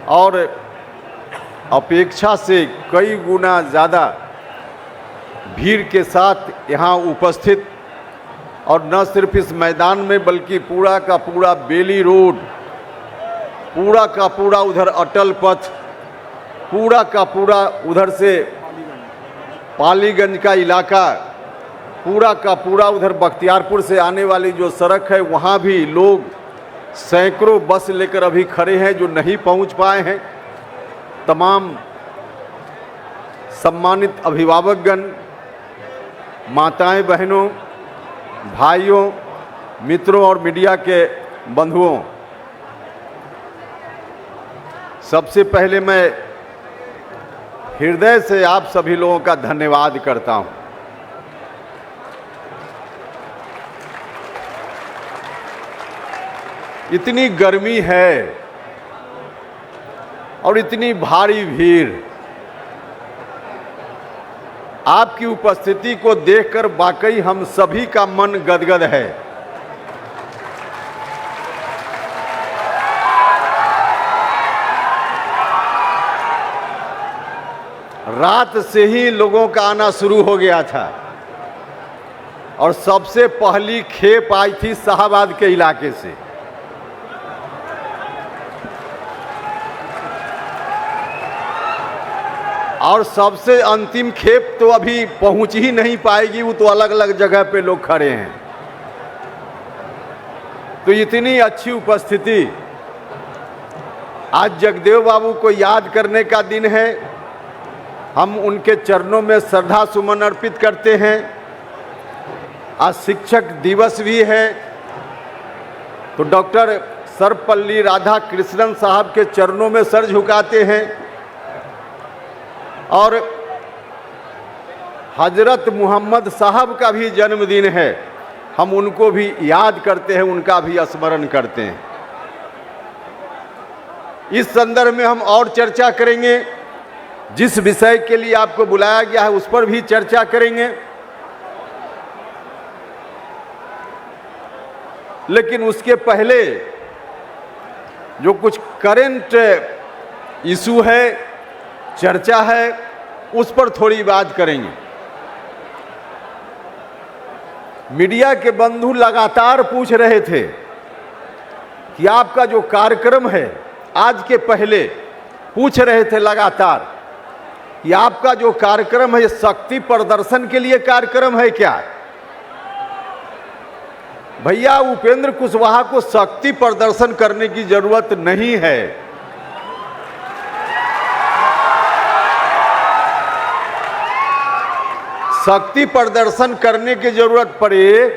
और अपेक्षा से कई गुना ज़्यादा भीड़ के साथ यहाँ उपस्थित, और न सिर्फ इस मैदान में बल्कि पूरा का पूरा बेली रोड, पूरा का पूरा उधर अटल पथ, पूरा का पूरा उधर से पालीगंज का इलाका, पूरा का पूरा उधर बख्तियारपुर से आने वाली जो सड़क है वहाँ भी लोग सैकड़ों बस लेकर अभी खड़े हैं जो नहीं पहुँच पाए हैं। तमाम सम्मानित अभिभावकगण, माताएं, बहनों, भाइयों, मित्रों और मीडिया के बंधुओं, सबसे पहले मैं हृदय से आप सभी लोगों का धन्यवाद करता हूं। इतनी गर्मी है और इतनी भारी भीड़, आपकी उपस्थिति को देखकर वाकई हम सभी का मन गदगद है। रात से ही लोगों का आना शुरू हो गया था और सबसे पहली खेप आई थी शाहबाद के इलाके से। और सबसे अंतिम खेप तो अभी पहुंच ही नहीं पाएगी, वो तो अलग अलग जगह पे लोग खड़े हैं। तो इतनी अच्छी उपस्थिति, आज जगदेव बाबू को याद करने का दिन है। हम उनके चरणों में श्रद्धा सुमन अर्पित करते हैं। आज शिक्षक दिवस भी है, तो डॉक्टर सर्वपल्ली राधाकृष्णन साहब के चरणों में सर झुकाते हैं। और हजरत मोहम्मद साहब का भी जन्मदिन है, हम उनको भी याद करते हैं, उनका भी स्मरण करते हैं। इस संदर्भ में हम और चर्चा करेंगे, जिस विषय के लिए आपको बुलाया गया है उस पर भी चर्चा करेंगे। लेकिन उसके पहले जो कुछ करंट इशू है, चर्चा है, उस पर थोड़ी बात करेंगे। मीडिया के बंधु लगातार पूछ रहे थे कि आपका जो कार्यक्रम है, आज के पहले पूछ रहे थे लगातार कि आपका जो कार्यक्रम है ये शक्ति प्रदर्शन के लिए कार्यक्रम है क्या? भैया, उपेंद्र कुशवाहा को शक्ति प्रदर्शन करने की जरूरत नहीं है। शक्ति प्रदर्शन करने की जरूरत पड़े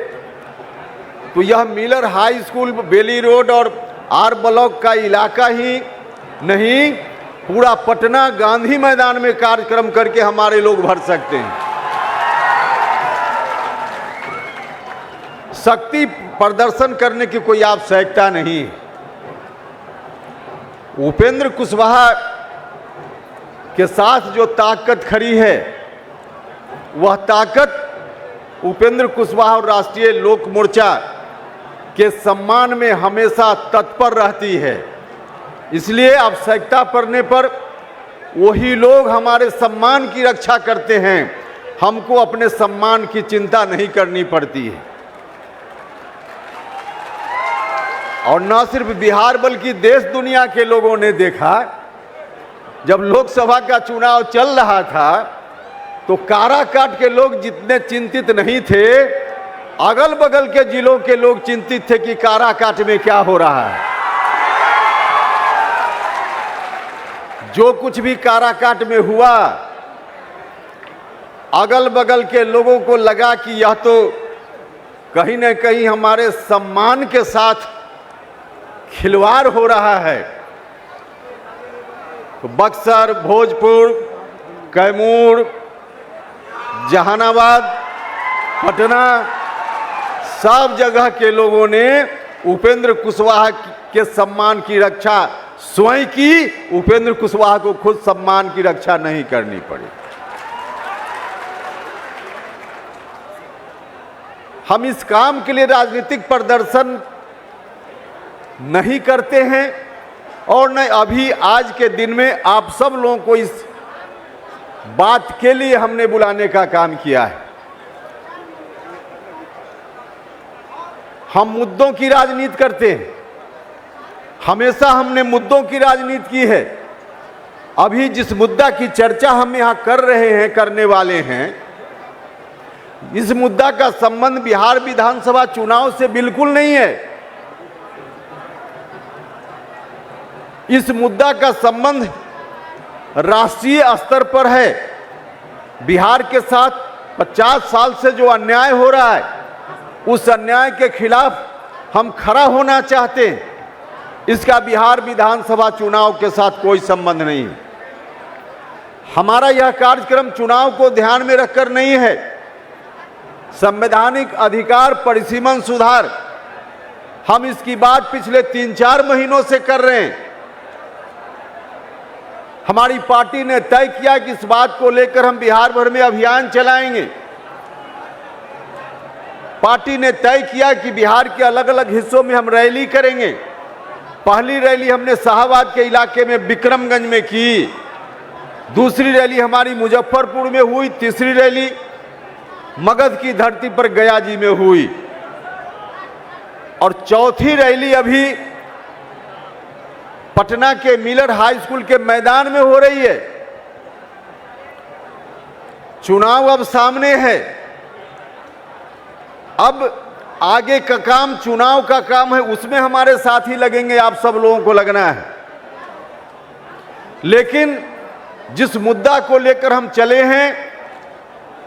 तो यह मिलर हाई स्कूल, बेली रोड और आर ब्लॉक का इलाका ही नहीं, पूरा पटना गांधी मैदान में कार्यक्रम करके हमारे लोग भर सकते हैं। शक्ति प्रदर्शन करने की कोई आवश्यकता नहीं। उपेंद्र कुशवाहा के साथ जो ताकत खड़ी है, वह ताकत उपेंद्र कुशवाहा और राष्ट्रीय लोक मोर्चा के सम्मान में हमेशा तत्पर रहती है। इसलिए आवश्यकता पड़ने पर वही लोग हमारे सम्मान की रक्षा करते हैं, हमको अपने सम्मान की चिंता नहीं करनी पड़ती है। और न सिर्फ बिहार बल्कि देश दुनिया के लोगों ने देखा, जब लोकसभा का चुनाव चल रहा था तो काराकाट के लोग जितने चिंतित नहीं थे, अगल बगल के जिलों के लोग चिंतित थे कि काराकाट में क्या हो रहा है। जो कुछ भी काराकाट में हुआ, अगल बगल के लोगों को लगा कि यह तो कहीं न कहीं हमारे सम्मान के साथ खिलवाड़ हो रहा है। तो बक्सर, भोजपुर, कैमूर, जहानाबाद, पटना, सब जगह के लोगों ने उपेंद्र कुशवाहा के सम्मान की रक्षा स्वयं की, उपेंद्र कुशवाहा को खुद सम्मान की रक्षा नहीं करनी पड़ी। हम इस काम के लिए राजनीतिक प्रदर्शन नहीं करते हैं, और न अभी आज के दिन में आप सब लोगों को इस बात के लिए हमने बुलाने का काम किया है। हम मुद्दों की राजनीति करते हैं, हमेशा हमने मुद्दों की राजनीति की है। अभी जिस मुद्दा की चर्चा हम यहां कर रहे हैं, करने वाले हैं, इस मुद्दा का संबंध बिहार विधानसभा चुनाव से बिल्कुल नहीं है। इस मुद्दा का संबंध राष्ट्रीय स्तर पर है। बिहार के साथ 50 साल से जो अन्याय हो रहा है, उस अन्याय के खिलाफ हम खड़ा होना चाहते हैं। इसका बिहार विधानसभा चुनाव के साथ कोई संबंध नहीं है। हमारा यह कार्यक्रम चुनाव को ध्यान में रखकर नहीं है। संवैधानिक अधिकार परिसीमन सुधार, हम इसकी बात पिछले 3-4 महीनों से कर रहे हैं। हमारी पार्टी ने तय किया कि इस बात को लेकर हम बिहार भर में अभियान चलाएंगे। पार्टी ने तय किया कि बिहार के अलग अलग हिस्सों में हम रैली करेंगे। पहली रैली हमने शाहबाद के इलाके में विक्रमगंज में की, दूसरी रैली हमारी मुजफ्फरपुर में हुई, तीसरी रैली मगध की धरती पर गया जी में हुई, और चौथी रैली अभी पटना के मिलर हाई स्कूल के मैदान में हो रही है। चुनाव अब सामने है। अब आगे का काम चुनाव का काम है, उसमें हमारे साथी लगेंगे, आप सब लोगों को लगना है। लेकिन जिस मुद्दा को लेकर हम चले हैं,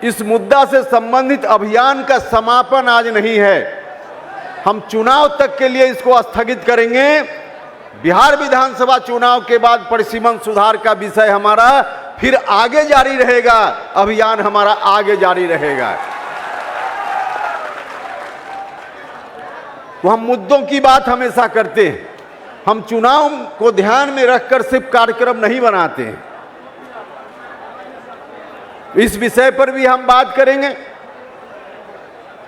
इस मुद्दा से संबंधित अभियान का समापन आज नहीं है। हम चुनाव तक के लिए इसको स्थगित करेंगे। बिहार विधानसभा चुनाव के बाद परिसीमन सुधार का विषय हमारा फिर आगे जारी रहेगा, अभियान हमारा आगे जारी रहेगा। तो हम मुद्दों की बात हमेशा करते हैं। हम चुनाव को ध्यान में रखकर सिर्फ कार्यक्रम नहीं बनाते हैं। इस विषय पर भी हम बात करेंगे।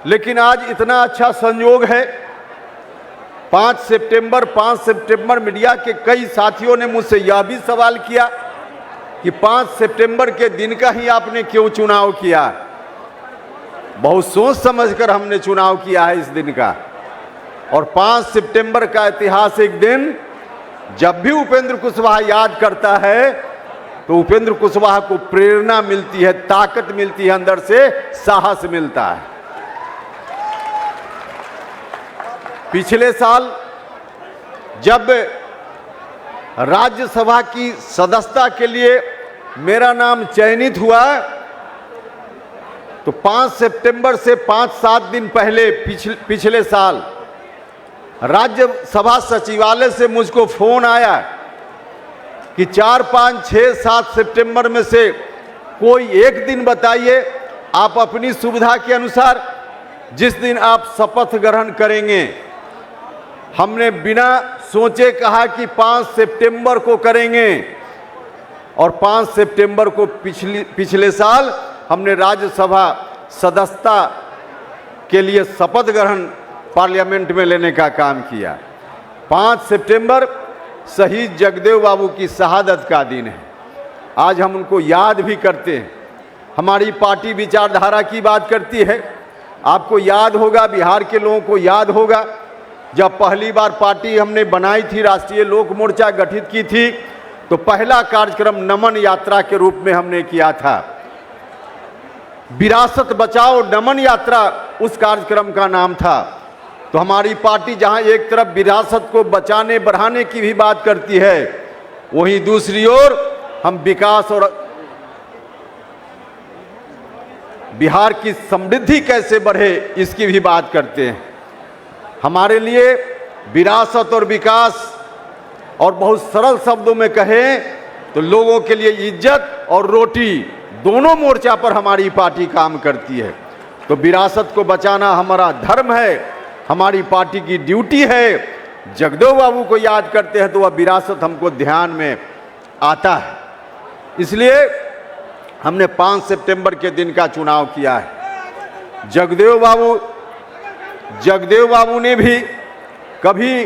लेकिन आज इतना अच्छा संयोग है, 5 सितंबर मीडिया के कई साथियों ने मुझसे यह भी सवाल किया कि 5 सितंबर के दिन का ही आपने क्यों चुनाव किया। बहुत सोच समझकर हमने चुनाव किया है इस दिन का। और 5 सितंबर का ऐतिहासिक दिन जब भी उपेंद्र कुशवाहा याद करता है, तो उपेंद्र कुशवाहा को प्रेरणा मिलती है, ताकत मिलती है, अंदर से साहस मिलता है। पिछले साल जब राज्यसभा की सदस्यता के लिए मेरा नाम चयनित हुआ, तो 5 सितंबर से 5-7 दिन पहले पिछले साल राज्यसभा सचिवालय से मुझको फोन आया कि 4, 5, 6, 7 सितंबर में से कोई एक दिन बताइए, आप अपनी सुविधा के अनुसार जिस दिन आप शपथ ग्रहण करेंगे। हमने बिना सोचे कहा कि 5 सितंबर को करेंगे, और 5 सितंबर को पिछले साल हमने राज्यसभा सदस्यता के लिए शपथ ग्रहण पार्लियामेंट में लेने का काम किया। 5 सितंबर शहीद जगदेव बाबू की शहादत का दिन है। आज हम उनको याद भी करते हैं। हमारी पार्टी विचारधारा की बात करती है। आपको याद होगा, बिहार के लोगों को याद होगा, जब पहली बार पार्टी हमने बनाई थी, राष्ट्रीय लोक मोर्चा गठित की थी, तो पहला कार्यक्रम नमन यात्रा के रूप में हमने किया था। विरासत बचाओ नमन यात्रा उस कार्यक्रम का नाम था। तो हमारी पार्टी जहां एक तरफ विरासत को बचाने बढ़ाने की भी बात करती है, वहीं दूसरी ओर हम विकास और बिहार की समृद्धि कैसे बढ़े इसकी भी बात करते हैं। हमारे लिए विरासत और विकास, और बहुत सरल शब्दों में कहें तो लोगों के लिए इज्जत और रोटी, दोनों मोर्चा पर हमारी पार्टी काम करती है। तो विरासत को बचाना हमारा धर्म है, हमारी पार्टी की ड्यूटी है। जगदेव बाबू को याद करते हैं तो वह विरासत हमको ध्यान में आता है। इसलिए हमने 5 सितंबर के दिन का चुनाव किया है। जगदेव बाबू ने भी कभी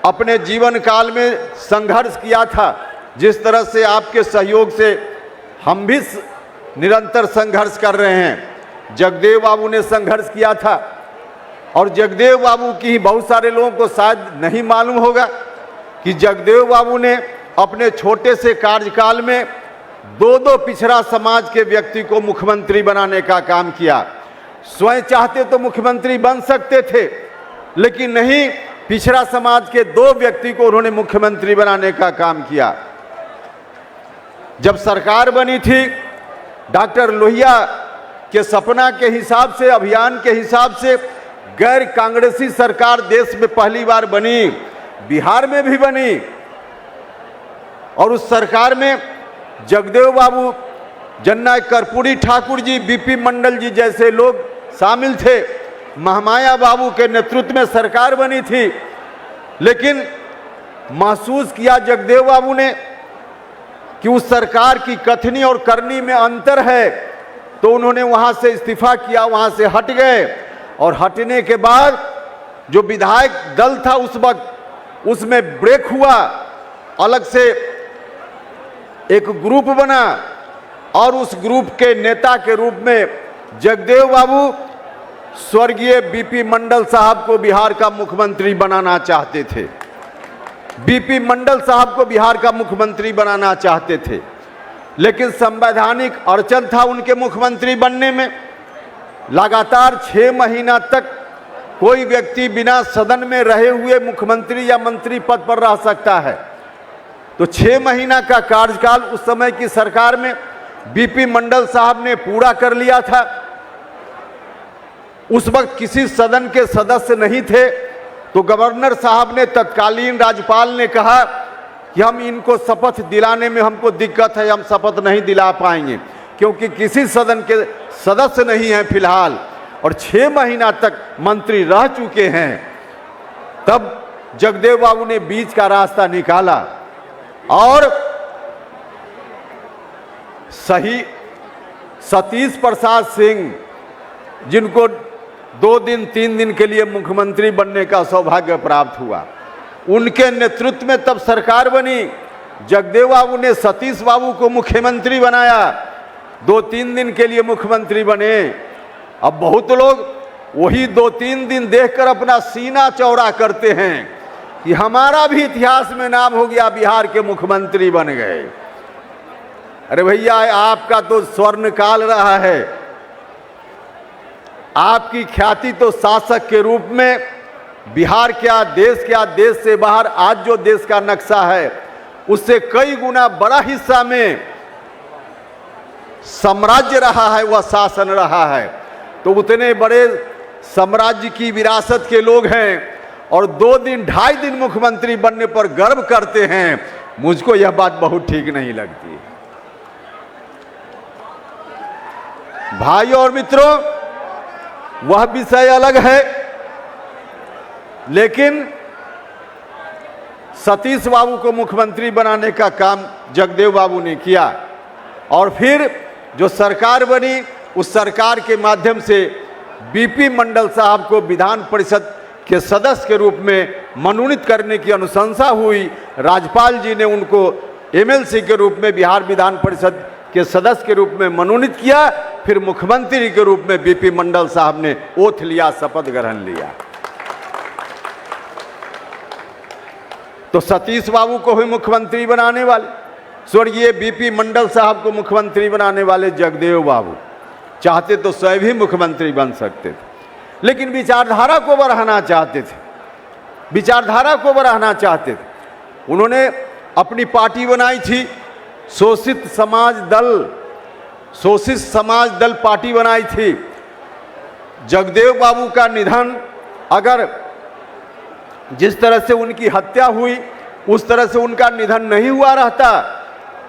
अपने जीवन काल में संघर्ष किया था, जिस तरह से आपके सहयोग से हम भी निरंतर संघर्ष कर रहे हैं। जगदेव बाबू ने संघर्ष किया था, और जगदेव बाबू की बहुत सारे लोगों को शायद नहीं मालूम होगा कि जगदेव बाबू ने अपने छोटे से कार्यकाल में दो पिछड़ा समाज के व्यक्ति को मुख्यमंत्री बनाने का काम किया। स्वयं चाहते तो मुख्यमंत्री बन सकते थे, लेकिन नहीं, पिछड़ा समाज के 2 व्यक्ति को उन्होंने मुख्यमंत्री बनाने का काम किया। जब सरकार बनी थी, डॉक्टर लोहिया के सपना के हिसाब से, अभियान के हिसाब से गैर कांग्रेसी सरकार देश में पहली बार बनी, बिहार में भी बनी, और उस सरकार में जगदेव बाबू, जननायक कर्पूरी ठाकुर जी, बीपी मंडल जी जैसे लोग शामिल थे। महामाया बाबू के नेतृत्व में सरकार बनी थी, लेकिन महसूस किया जगदेव बाबू ने कि उस सरकार की कथनी और करनी में अंतर है, तो उन्होंने वहां से इस्तीफा किया, वहां से हट गए। और हटने के बाद जो विधायक दल था उस वक्त, उसमें ब्रेक हुआ, अलग से एक ग्रुप बना, और उस ग्रुप के नेता के रूप में जगदेव बाबू स्वर्गीय बीपी मंडल साहब को बिहार का मुख्यमंत्री बनाना चाहते थे। बीपी मंडल साहब को बिहार का मुख्यमंत्री बनाना चाहते थे, लेकिन संवैधानिक अड़चन था उनके मुख्यमंत्री बनने में। लगातार 6 महीना तक कोई व्यक्ति बिना सदन में रहे हुए मुख्यमंत्री या मंत्री पद पर रह सकता है। तो 6 महीना का कार्यकाल उस समय की सरकार में बीपी मंडल साहब ने पूरा कर लिया था। उस वक्त किसी सदन के सदस्य नहीं थे, तो गवर्नर साहब ने, तत्कालीन राज्यपाल ने कहा कि हम इनको शपथ दिलाने में हमको दिक्कत है, हम शपथ नहीं दिला पाएंगे, क्योंकि किसी सदन के सदस्य नहीं हैं फिलहाल, और 6 महीना तक मंत्री रह चुके हैं। तब जगदेव बाबू ने बीच का रास्ता निकाला, और सही सतीश प्रसाद सिंह, जिनको 2 दिन 3 दिन के लिए मुख्यमंत्री बनने का सौभाग्य प्राप्त हुआ, उनके नेतृत्व में तब सरकार बनी। जगदेव बाबू ने सतीश बाबू को मुख्यमंत्री बनाया, 2-3 दिन के लिए मुख्यमंत्री बने। अब बहुत लोग वही 2-3 दिन देखकर अपना सीना चौड़ा करते हैं कि हमारा भी इतिहास में नाम हो गया, बिहार के मुख्यमंत्री बन गए। अरे भैया, आपका तो स्वर्ण काल रहा है। आपकी ख्याति तो शासक के रूप में बिहार क्या, देश क्या, देश से बाहर आज जो देश का नक्शा है उससे कई गुना बड़ा हिस्सा में साम्राज्य रहा है, वह शासन रहा है। तो उतने बड़े साम्राज्य की विरासत के लोग हैं, और 2 दिन 2.5 दिन मुख्यमंत्री बनने पर गर्व करते हैं। मुझको यह बात बहुत ठीक नहीं लगती। भाइयों और मित्रों, वह विषय अलग है, लेकिन सतीश बाबू को मुख्यमंत्री बनाने का काम जगदेव बाबू ने किया, और फिर जो सरकार बनी, उस सरकार के माध्यम से बीपी मंडल साहब को विधान परिषद के सदस्य के रूप में मनोनीत करने की अनुशंसा हुई। राज्यपाल जी ने उनको एमएलसी के रूप में बिहार विधान परिषद के सदस्य के रूप में मनोनीत किया। फिर मुख्यमंत्री के रूप में बीपी मंडल साहब ने ओथ लिया, शपथ ग्रहण लिया। तो सतीश बाबू को भी मुख्यमंत्री बनाने वाले, स्वर्गीय बीपी मंडल साहब को मुख्यमंत्री बनाने वाले जगदेव बाबू चाहते तो स्वयं भी मुख्यमंत्री बन सकते थे, लेकिन विचारधारा को बढ़ाना चाहते थे, विचारधारा को बढ़ाना चाहते थे। उन्होंने अपनी पार्टी बनाई थी, शोषित समाज दल पार्टी बनाई थी। जगदेव बाबू का निधन, अगर जिस तरह से उनकी हत्या हुई उस तरह से उनका निधन नहीं हुआ रहता,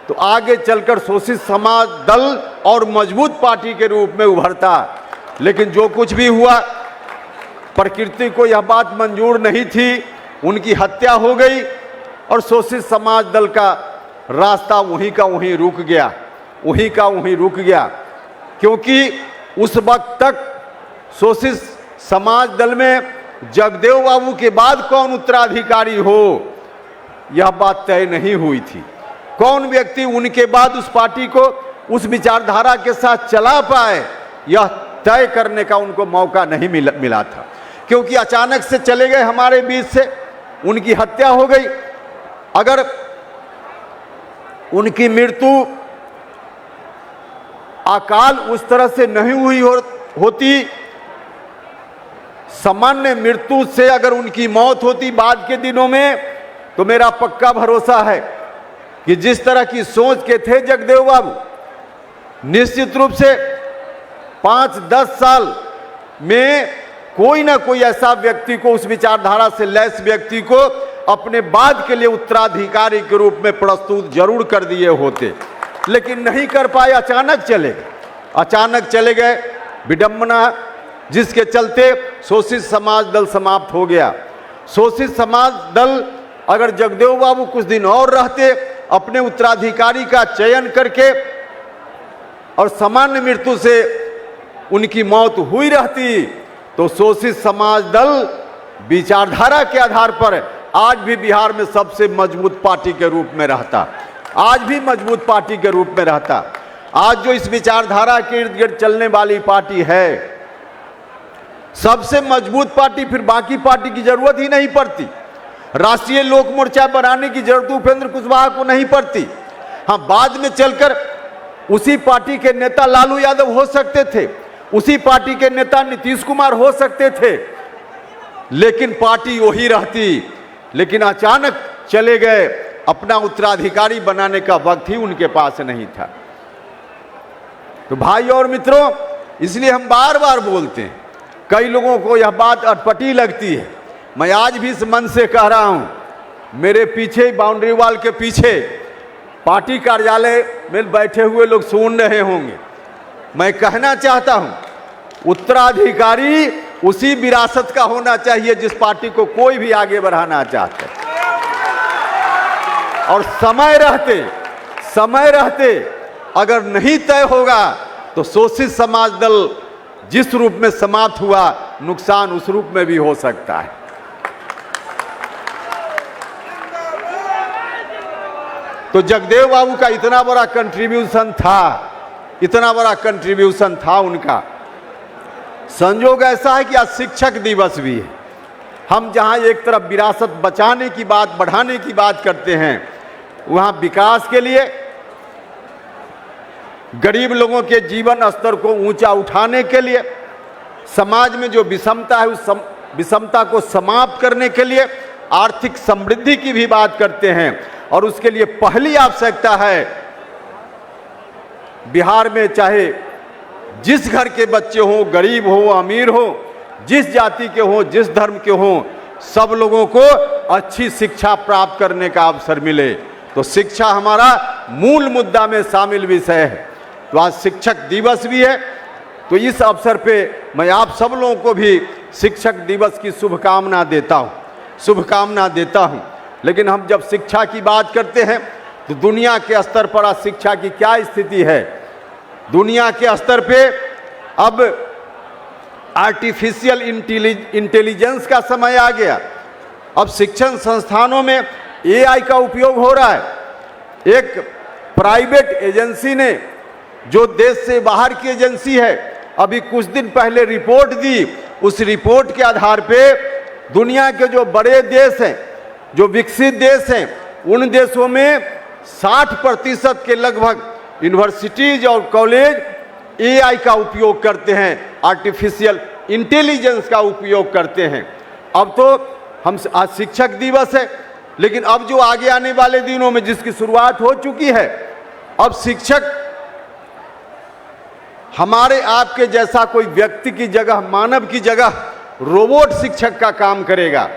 तो आगे चलकर शोषित समाज दल और मजबूत पार्टी के रूप में उभरता। लेकिन जो कुछ भी हुआ, प्रकृति को यह बात मंजूर नहीं थी, उनकी हत्या हो गई, और शोषित समाज दल का रास्ता वहीं का वहीं रुक गया, वहीं का वहीं रुक गया। क्योंकि उस वक्त तक शोषित समाज दल में जगदेव बाबू के बाद कौन उत्तराधिकारी हो, यह बात तय नहीं हुई थी। कौन व्यक्ति उनके बाद उस पार्टी को उस विचारधारा के साथ चला पाए, यह तय करने का उनको मौका नहीं मिला था, क्योंकि अचानक से चले गए हमारे बीच से, उनकी हत्या हो गई। अगर उनकी मृत्यु अकाल उस तरह से नहीं हुई होती, सामान्य मृत्यु से अगर उनकी मौत होती बाद के दिनों में, तो मेरा पक्का भरोसा है कि जिस तरह की सोच के थे जगदेव बाबू, निश्चित रूप से 5-10 साल में कोई ना कोई ऐसा व्यक्ति को, उस विचारधारा से लैस व्यक्ति को अपने बाद के लिए उत्तराधिकारी के रूप में प्रस्तुत जरूर कर दिए होते, लेकिन नहीं कर पाए। अचानक चले गए। विडंबना जिसके चलते शोषित समाज दल समाप्त हो गया। शोषित समाज दल अगर जगदेव बाबू कुछ दिन और रहते, अपने उत्तराधिकारी का चयन करके, और सामान्य मृत्यु से उनकी मौत हुई रहती, तो शोषित समाज दल विचारधारा के आधार पर आज भी बिहार में सबसे मजबूत पार्टी के रूप में रहता, आज भी मजबूत पार्टी के रूप में रहता। आज जो इस विचारधारा के इर्द गिर्द चलने वाली पार्टी है, सबसे मजबूत पार्टी, फिर बाकी पार्टी की जरूरत ही नहीं पड़ती। राष्ट्रीय लोक मोर्चा बनाने की जरूरत उपेंद्र कुशवाहा को नहीं पड़ती। हाँ, बाद में चलकर उसी पार्टी के नेता लालू यादव हो सकते थे, उसी पार्टी के नेता नीतीश कुमार हो सकते थे, लेकिन पार्टी वही रहती। लेकिन अचानक चले गए, अपना उत्तराधिकारी बनाने का वक्त ही उनके पास नहीं था। तो भाई और मित्रों, इसलिए हम बार बार बोलते हैं, कई लोगों को यह बात अटपटी लगती है, मैं आज भी इस मन से कह रहा हूं, मेरे पीछे बाउंड्री वॉल के पीछे पार्टी कार्यालय में बैठे हुए लोग सुन रहे होंगे। मैं कहना चाहता हूं, उत्तराधिकारी उसी विरासत का होना चाहिए जिस पार्टी को कोई भी आगे बढ़ाना चाहता है। और समय रहते अगर नहीं तय होगा, तो शोषित समाज दल जिस रूप में समाप्त हुआ, नुकसान उस रूप में भी हो सकता है। तो जगदेव बाबू का इतना बड़ा कंट्रीब्यूशन था उनका। संयोग ऐसा है कि आज शिक्षक दिवस भी है। हम जहां एक तरफ विरासत बचाने की बात, बढ़ाने की बात करते हैं, वहां विकास के लिए, गरीब लोगों के जीवन स्तर को ऊंचा उठाने के लिए, समाज में जो विषमता है उस विषमता को समाप्त करने के लिए, आर्थिक समृद्धि की भी बात करते हैं। और उसके लिए पहली आवश्यकता है, बिहार में चाहे जिस घर के बच्चे हों, गरीब हो, अमीर हो, जिस जाति के हों, जिस धर्म के हों, सब लोगों को अच्छी शिक्षा प्राप्त करने का अवसर मिले। तो शिक्षा हमारा मूल मुद्दा में शामिल विषय है। तो आज शिक्षक दिवस भी है, तो इस अवसर पे मैं आप सब लोगों को भी शिक्षक दिवस की शुभकामना देता हूं। लेकिन हम जब शिक्षा की बात करते हैं, तो दुनिया के स्तर पर आज शिक्षा की क्या स्थिति है? दुनिया के स्तर पे अब आर्टिफिशियल इंटेलिजेंस का समय आ गया। अब शिक्षण संस्थानों में एआई का उपयोग हो रहा है। एक प्राइवेट एजेंसी ने, जो देश से बाहर की एजेंसी है, अभी कुछ दिन पहले रिपोर्ट दी। उस रिपोर्ट के आधार पे दुनिया के जो बड़े देश हैं, जो विकसित देश हैं, उन देशों में 60% के लगभग यूनिवर्सिटीज और कॉलेज एआई का उपयोग करते हैं, आर्टिफिशियल इंटेलिजेंस का उपयोग करते हैं। अब तो हम आज शिक्षक दिवस है, लेकिन अब जो आगे आने वाले दिनों में जिसकी शुरुआत हो चुकी है, अब शिक्षक हमारे आपके जैसा कोई व्यक्ति की जगह, मानव की जगह रोबोट शिक्षक का काम करेगा।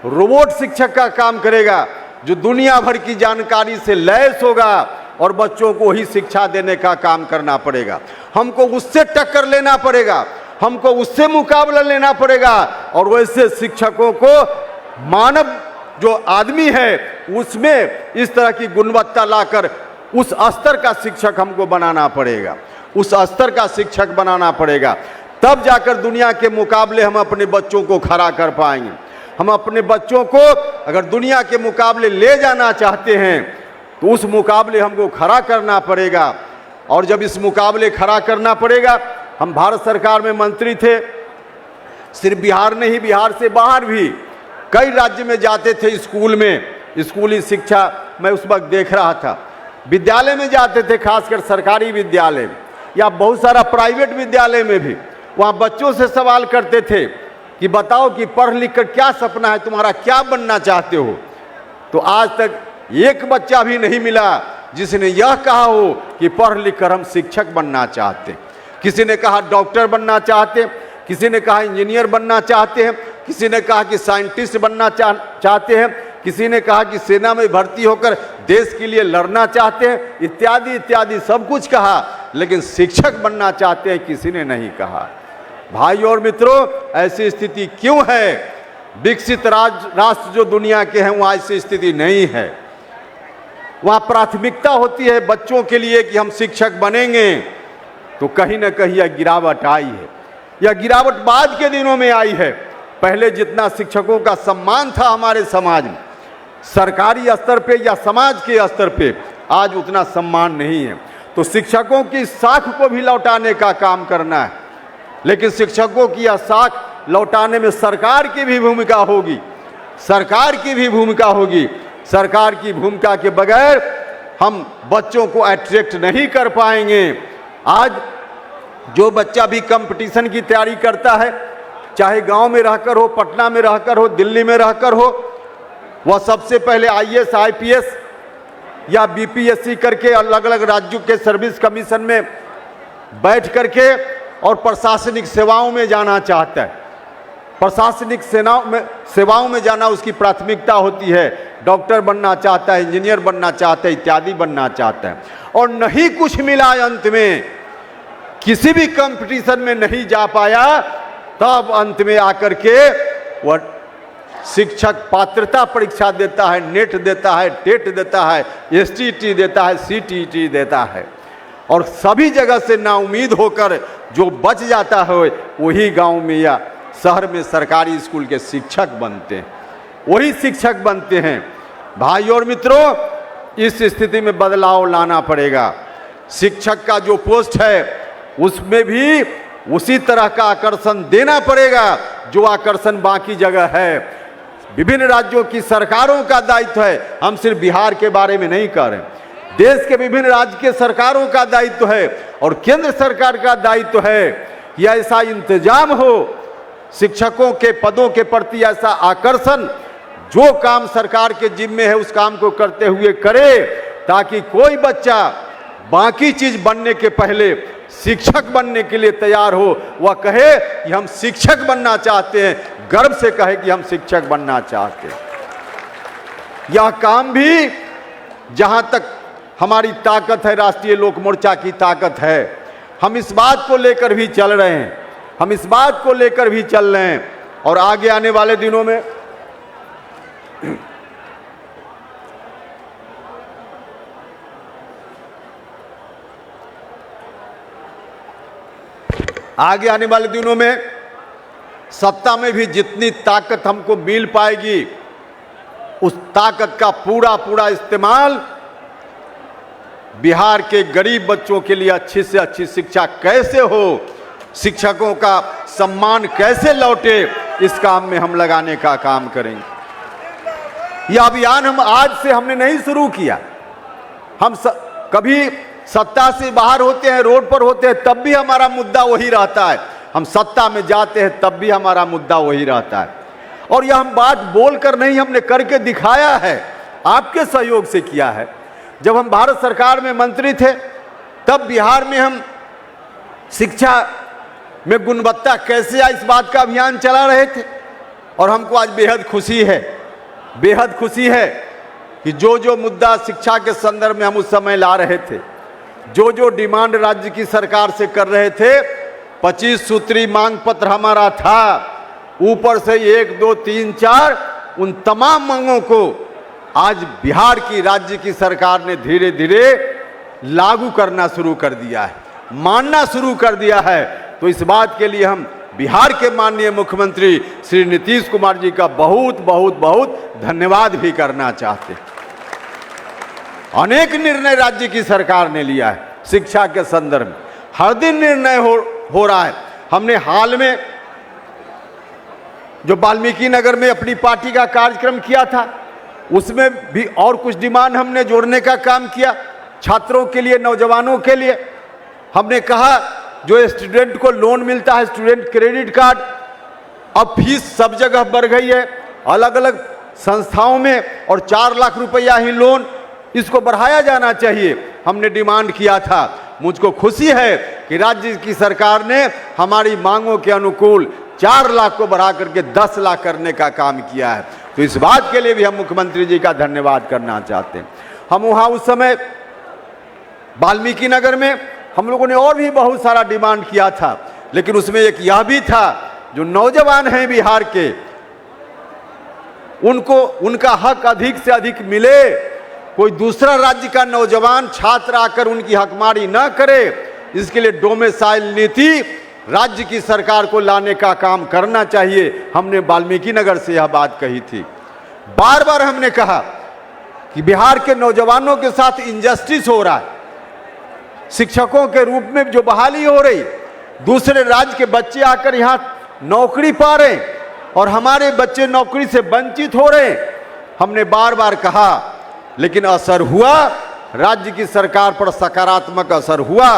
रोबोट शिक्षक का काम करेगा, जो दुनिया भर की जानकारी से लैस होगा और बच्चों को ही शिक्षा देने का काम करना पड़ेगा। हमको उससे टक्कर लेना पड़ेगा, हमको उससे मुकाबला लेना पड़ेगा। और वैसे शिक्षकों को, मानव जो आदमी है, उसमें इस तरह की गुणवत्ता लाकर उस स्तर का शिक्षक हमको बनाना पड़ेगा, उस स्तर का शिक्षक बनाना पड़ेगा। तब जाकर दुनिया के मुकाबले हम अपने बच्चों को खड़ा कर पाएंगे। हम अपने बच्चों को अगर दुनिया के मुकाबले ले जाना चाहते हैं तो उस मुकाबले हमको खड़ा करना पड़ेगा। और जब इस मुकाबले खड़ा करना पड़ेगा, हम भारत सरकार में मंत्री थे, सिर्फ बिहार नहीं, बिहार से बाहर भी कई राज्य में जाते थे। स्कूल में स्कूली शिक्षा मैं उस वक्त देख रहा था, विद्यालय में जाते थे, खासकर सरकारी विद्यालय या बहुत सारा प्राइवेट विद्यालय में भी। वहाँ बच्चों से सवाल करते थे कि बताओ कि पढ़ लिख कर क्या सपना है तुम्हारा, क्या बनना चाहते हो। तो आज तक एक बच्चा भी नहीं मिला जिसने यह कहा हो कि पढ़ लिख कर हम शिक्षक बनना चाहते। किसी ने कहा डॉक्टर बनना चाहते, किसी ने कहा इंजीनियर बनना चाहते हैं, किसी ने कहा कि साइंटिस्ट बनना चाहते हैं, किसी ने कहा कि सेना में भर्ती होकर देश के लिए लड़ना चाहते हैं, इत्यादि इत्यादि सब कुछ कहा, लेकिन शिक्षक बनना चाहते हैं किसी ने नहीं कहा। भाई और मित्रों, ऐसी स्थिति क्यों है? विकसित राष्ट्र जो दुनिया के हैं वहाँ ऐसी स्थिति नहीं है। वहाँ प्राथमिकता होती है बच्चों के लिए कि हम शिक्षक बनेंगे, तो कहीं ना कहीं यह गिरावट आई है। यह गिरावट बाद के दिनों में आई है। पहले जितना शिक्षकों का सम्मान था हमारे समाज में, सरकारी स्तर पे या समाज के स्तर पे, आज उतना सम्मान नहीं है। तो शिक्षकों की साख को भी लौटाने का काम करना है, लेकिन शिक्षकों की यह साख लौटाने में सरकार की भी भूमिका होगी। सरकार की भी भूमिका होगी। सरकार की भूमिका के बगैर हम बच्चों को अट्रैक्ट नहीं कर पाएंगे। आज जो बच्चा भी कंपटीशन की तैयारी करता है, चाहे गांव में रहकर हो, पटना में रहकर हो, दिल्ली में रहकर हो, वह सबसे पहले आईएएस, आईपीएस या बीपीएससी करके अलग अलग राज्यों के सर्विस कमीशन में बैठ करके और प्रशासनिक सेवाओं में जाना चाहता है। प्रशासनिक सेवाओं में जाना उसकी प्राथमिकता होती है। डॉक्टर बनना चाहता है, इंजीनियर बनना चाहता है, इत्यादि बनना चाहता है। और नहीं कुछ मिला, अंत में किसी भी कंपटीशन में नहीं जा पाया, तब अंत में आकर के वह शिक्षक पात्रता परीक्षा देता है, नेट देता है, टेट देता है, एसटीटी देता है, सीटीटी देता है, और सभी जगह से नाउम्मीद होकर जो बच जाता है वही गांव में या शहर में सरकारी स्कूल के शिक्षक बनते हैं, वही शिक्षक बनते हैं। भाई और मित्रों, इस स्थिति में बदलाव लाना पड़ेगा। शिक्षक का जो पोस्ट है उसमें भी उसी तरह का आकर्षण देना पड़ेगा जो आकर्षण बाकी जगह है। विभिन्न राज्यों की सरकारों का दायित्व है, हम सिर्फ बिहार के बारे में नहीं कह रहे, देश के विभिन्न राज्य के सरकारों का दायित्व है और केंद्र सरकार का दायित्व है कि ऐसा इंतजाम हो, शिक्षकों के पदों के प्रति ऐसा आकर्षण, जो काम सरकार के जिम्मे है उस काम को करते हुए करे, ताकि कोई बच्चा बाकी चीज बनने के पहले शिक्षक बनने के लिए तैयार हो। वह कहे कि हम शिक्षक बनना चाहते हैं, गर्व से कहे कि हम शिक्षक बनना चाहते हैं। यह काम भी जहां तक हमारी ताकत है, राष्ट्रीय लोक मोर्चा की ताकत है, हम इस बात को लेकर भी चल रहे हैं, हम इस बात को लेकर भी चल रहे हैं। और आगे आने वाले दिनों में सत्ता में भी जितनी ताकत हमको मिल पाएगी, उस ताकत का पूरा पूरा इस्तेमाल बिहार के गरीब बच्चों के लिए अच्छी से अच्छी शिक्षा कैसे हो, शिक्षकों का सम्मान कैसे लौटे, इस काम में हम लगाने का काम करेंगे। यह अभियान हम आज से हमने नहीं शुरू किया। हम कभी सत्ता से बाहर होते हैं, रोड पर होते हैं, तब भी हमारा मुद्दा वही रहता है। हम सत्ता में जाते हैं तब भी हमारा मुद्दा वही रहता है। और यह हम बात बोलकर नहीं, हमने करके दिखाया है, आपके सहयोग से किया है। जब हम भारत सरकार में मंत्री थे तब बिहार में हम शिक्षा में गुणवत्ता कैसे आए, इस बात का अभियान चला रहे थे। और हमको आज बेहद खुशी है कि जो जो मुद्दा शिक्षा के संदर्भ में हम उस समय ला रहे थे, जो जो डिमांड राज्य की सरकार से कर रहे थे, 25 सूत्री मांग पत्र हमारा था, ऊपर से 1, 2, 3, 4 उन तमाम मांगों को आज बिहार की राज्य की सरकार ने धीरे धीरे लागू करना शुरू कर दिया है, मानना शुरू कर दिया है। तो इस बात के लिए हम बिहार के माननीय मुख्यमंत्री श्री नीतीश कुमार जी का बहुत बहुत बहुत धन्यवाद भी करना चाहते हैं। अनेक निर्णय राज्य की सरकार ने लिया है शिक्षा के संदर्भ में, हर दिन निर्णय हो रहा है। हमने हाल में जो वाल्मीकि नगर में अपनी पार्टी का कार्यक्रम किया था, उसमें भी और कुछ डिमांड हमने जोड़ने का काम किया। छात्रों के लिए, नौजवानों के लिए हमने कहा जो स्टूडेंट को लोन मिलता है, स्टूडेंट क्रेडिट कार्ड, अब फीस सब जगह बढ़ गई है अलग अलग संस्थाओं में, और 4 लाख रुपया ही लोन, इसको बढ़ाया जाना चाहिए, हमने डिमांड किया था। मुझको खुशी है कि राज्य की सरकार ने हमारी मांगों के अनुकूल 4 लाख को बढ़ा करके 10 लाख करने का काम किया है। तो इस बात के लिए भी हम मुख्यमंत्री जी का धन्यवाद करना चाहते हैं। हम वहाँ उस समय वाल्मीकि नगर में हम लोगों ने और भी बहुत सारा डिमांड किया था, लेकिन उसमें एक यह भी था, जो नौजवान हैं बिहार के, उनको उनका हक अधिक से अधिक मिले, कोई दूसरा राज्य का नौजवान छात्र आकर उनकी हकमारी न करे, इसके लिए डोमिसाइल नीति राज्य की सरकार को लाने का काम करना चाहिए। हमने वाल्मीकि नगर से यह बात कही थी। बार बार हमने कहा कि बिहार के नौजवानों के साथ इनजस्टिस हो रहा है। शिक्षकों के रूप में जो बहाली हो रही, दूसरे राज्य के बच्चे आकर यहाँ नौकरी पा रहे और हमारे बच्चे नौकरी से वंचित हो रहे। हमने बार बार कहा, लेकिन असर हुआ, राज्य की सरकार पर सकारात्मक असर हुआ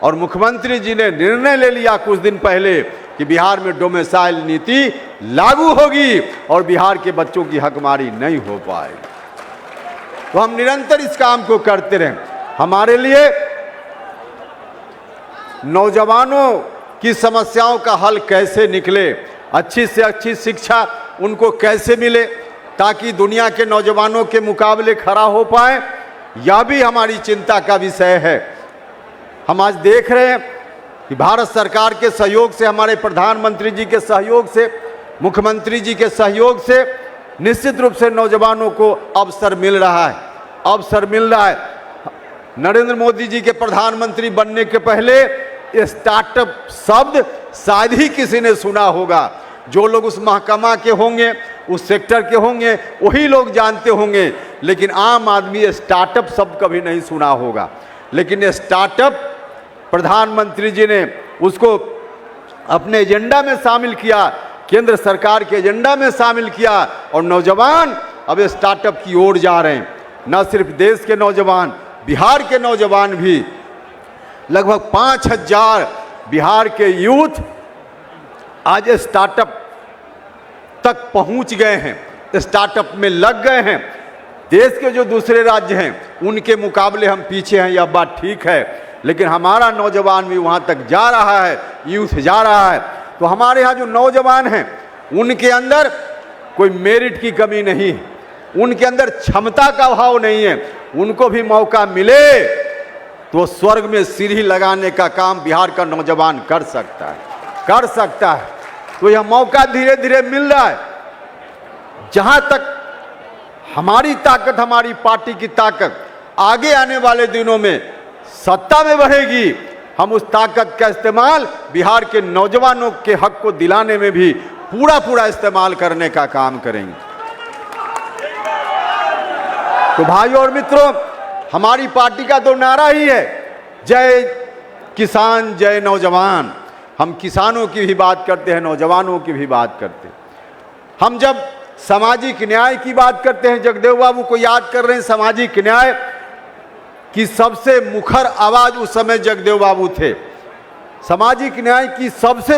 और मुख्यमंत्री जी ने निर्णय ले लिया कुछ दिन पहले कि बिहार में डोमिसाइल नीति लागू होगी और बिहार के बच्चों की हकमारी नहीं हो पाएगी। तो हम निरंतर इस काम को करते रहें। हमारे लिए नौजवानों की समस्याओं का हल कैसे निकले, अच्छी से अच्छी शिक्षा उनको कैसे मिले ताकि दुनिया के नौजवानों के मुकाबले खड़ा हो पाए, यह भी हमारी चिंता का विषय है। हम आज देख रहे हैं कि भारत सरकार के सहयोग से, हमारे प्रधानमंत्री जी के सहयोग से, मुख्यमंत्री जी के सहयोग से निश्चित रूप से नौजवानों को अवसर मिल रहा है, अवसर मिल रहा है। नरेंद्र मोदी जी के प्रधानमंत्री बनने के पहले स्टार्टअप शब्द शायद ही किसी ने सुना होगा। जो लोग उस महकमा के होंगे, उस सेक्टर के होंगे, वही लोग जानते होंगे, लेकिन आम आदमी स्टार्टअप शब्द कभी नहीं सुना होगा। लेकिन स्टार्टअप प्रधानमंत्री जी ने उसको अपने एजेंडा में शामिल किया, केंद्र सरकार के एजेंडा में शामिल किया और नौजवान अब स्टार्टअप की ओर जा रहे हैं। न सिर्फ देश के नौजवान, बिहार के नौजवान भी, लगभग 5000 बिहार के यूथ आज स्टार्टअप तक पहुंच गए हैं, स्टार्टअप में लग गए हैं। देश के जो दूसरे राज्य हैं उनके मुकाबले हम पीछे हैं, यह बात ठीक है, लेकिन हमारा नौजवान भी वहां तक जा रहा है, यूथ जा रहा है। तो हमारे यहाँ जो नौजवान हैं उनके अंदर कोई मेरिट की कमी नहीं है, उनके अंदर क्षमता का अभाव नहीं है। उनको भी मौका मिले तो स्वर्ग में सीढ़ी लगाने का काम बिहार का नौजवान कर सकता है, कर सकता है। तो यह मौका धीरे धीरे मिल रहा है। जहां तक हमारी ताकत, हमारी पार्टी की ताकत आगे आने वाले दिनों में सत्ता में बढ़ेगी, हम उस ताकत का इस्तेमाल बिहार के नौजवानों के हक को दिलाने में भी पूरा इस्तेमाल करने का काम करेंगे। तो भाइयों और मित्रों, हमारी पार्टी का तो नारा ही है, जय किसान जय नौजवान। हम किसानों की भी बात करते हैं, नौजवानों की भी बात करते हैं। हम जब सामाजिक न्याय की बात करते हैं, जगदेव बाबू को याद कर रहे हैं, सामाजिक न्याय की सबसे मुखर आवाज उस समय जगदेव बाबू थे। सामाजिक न्याय की सबसे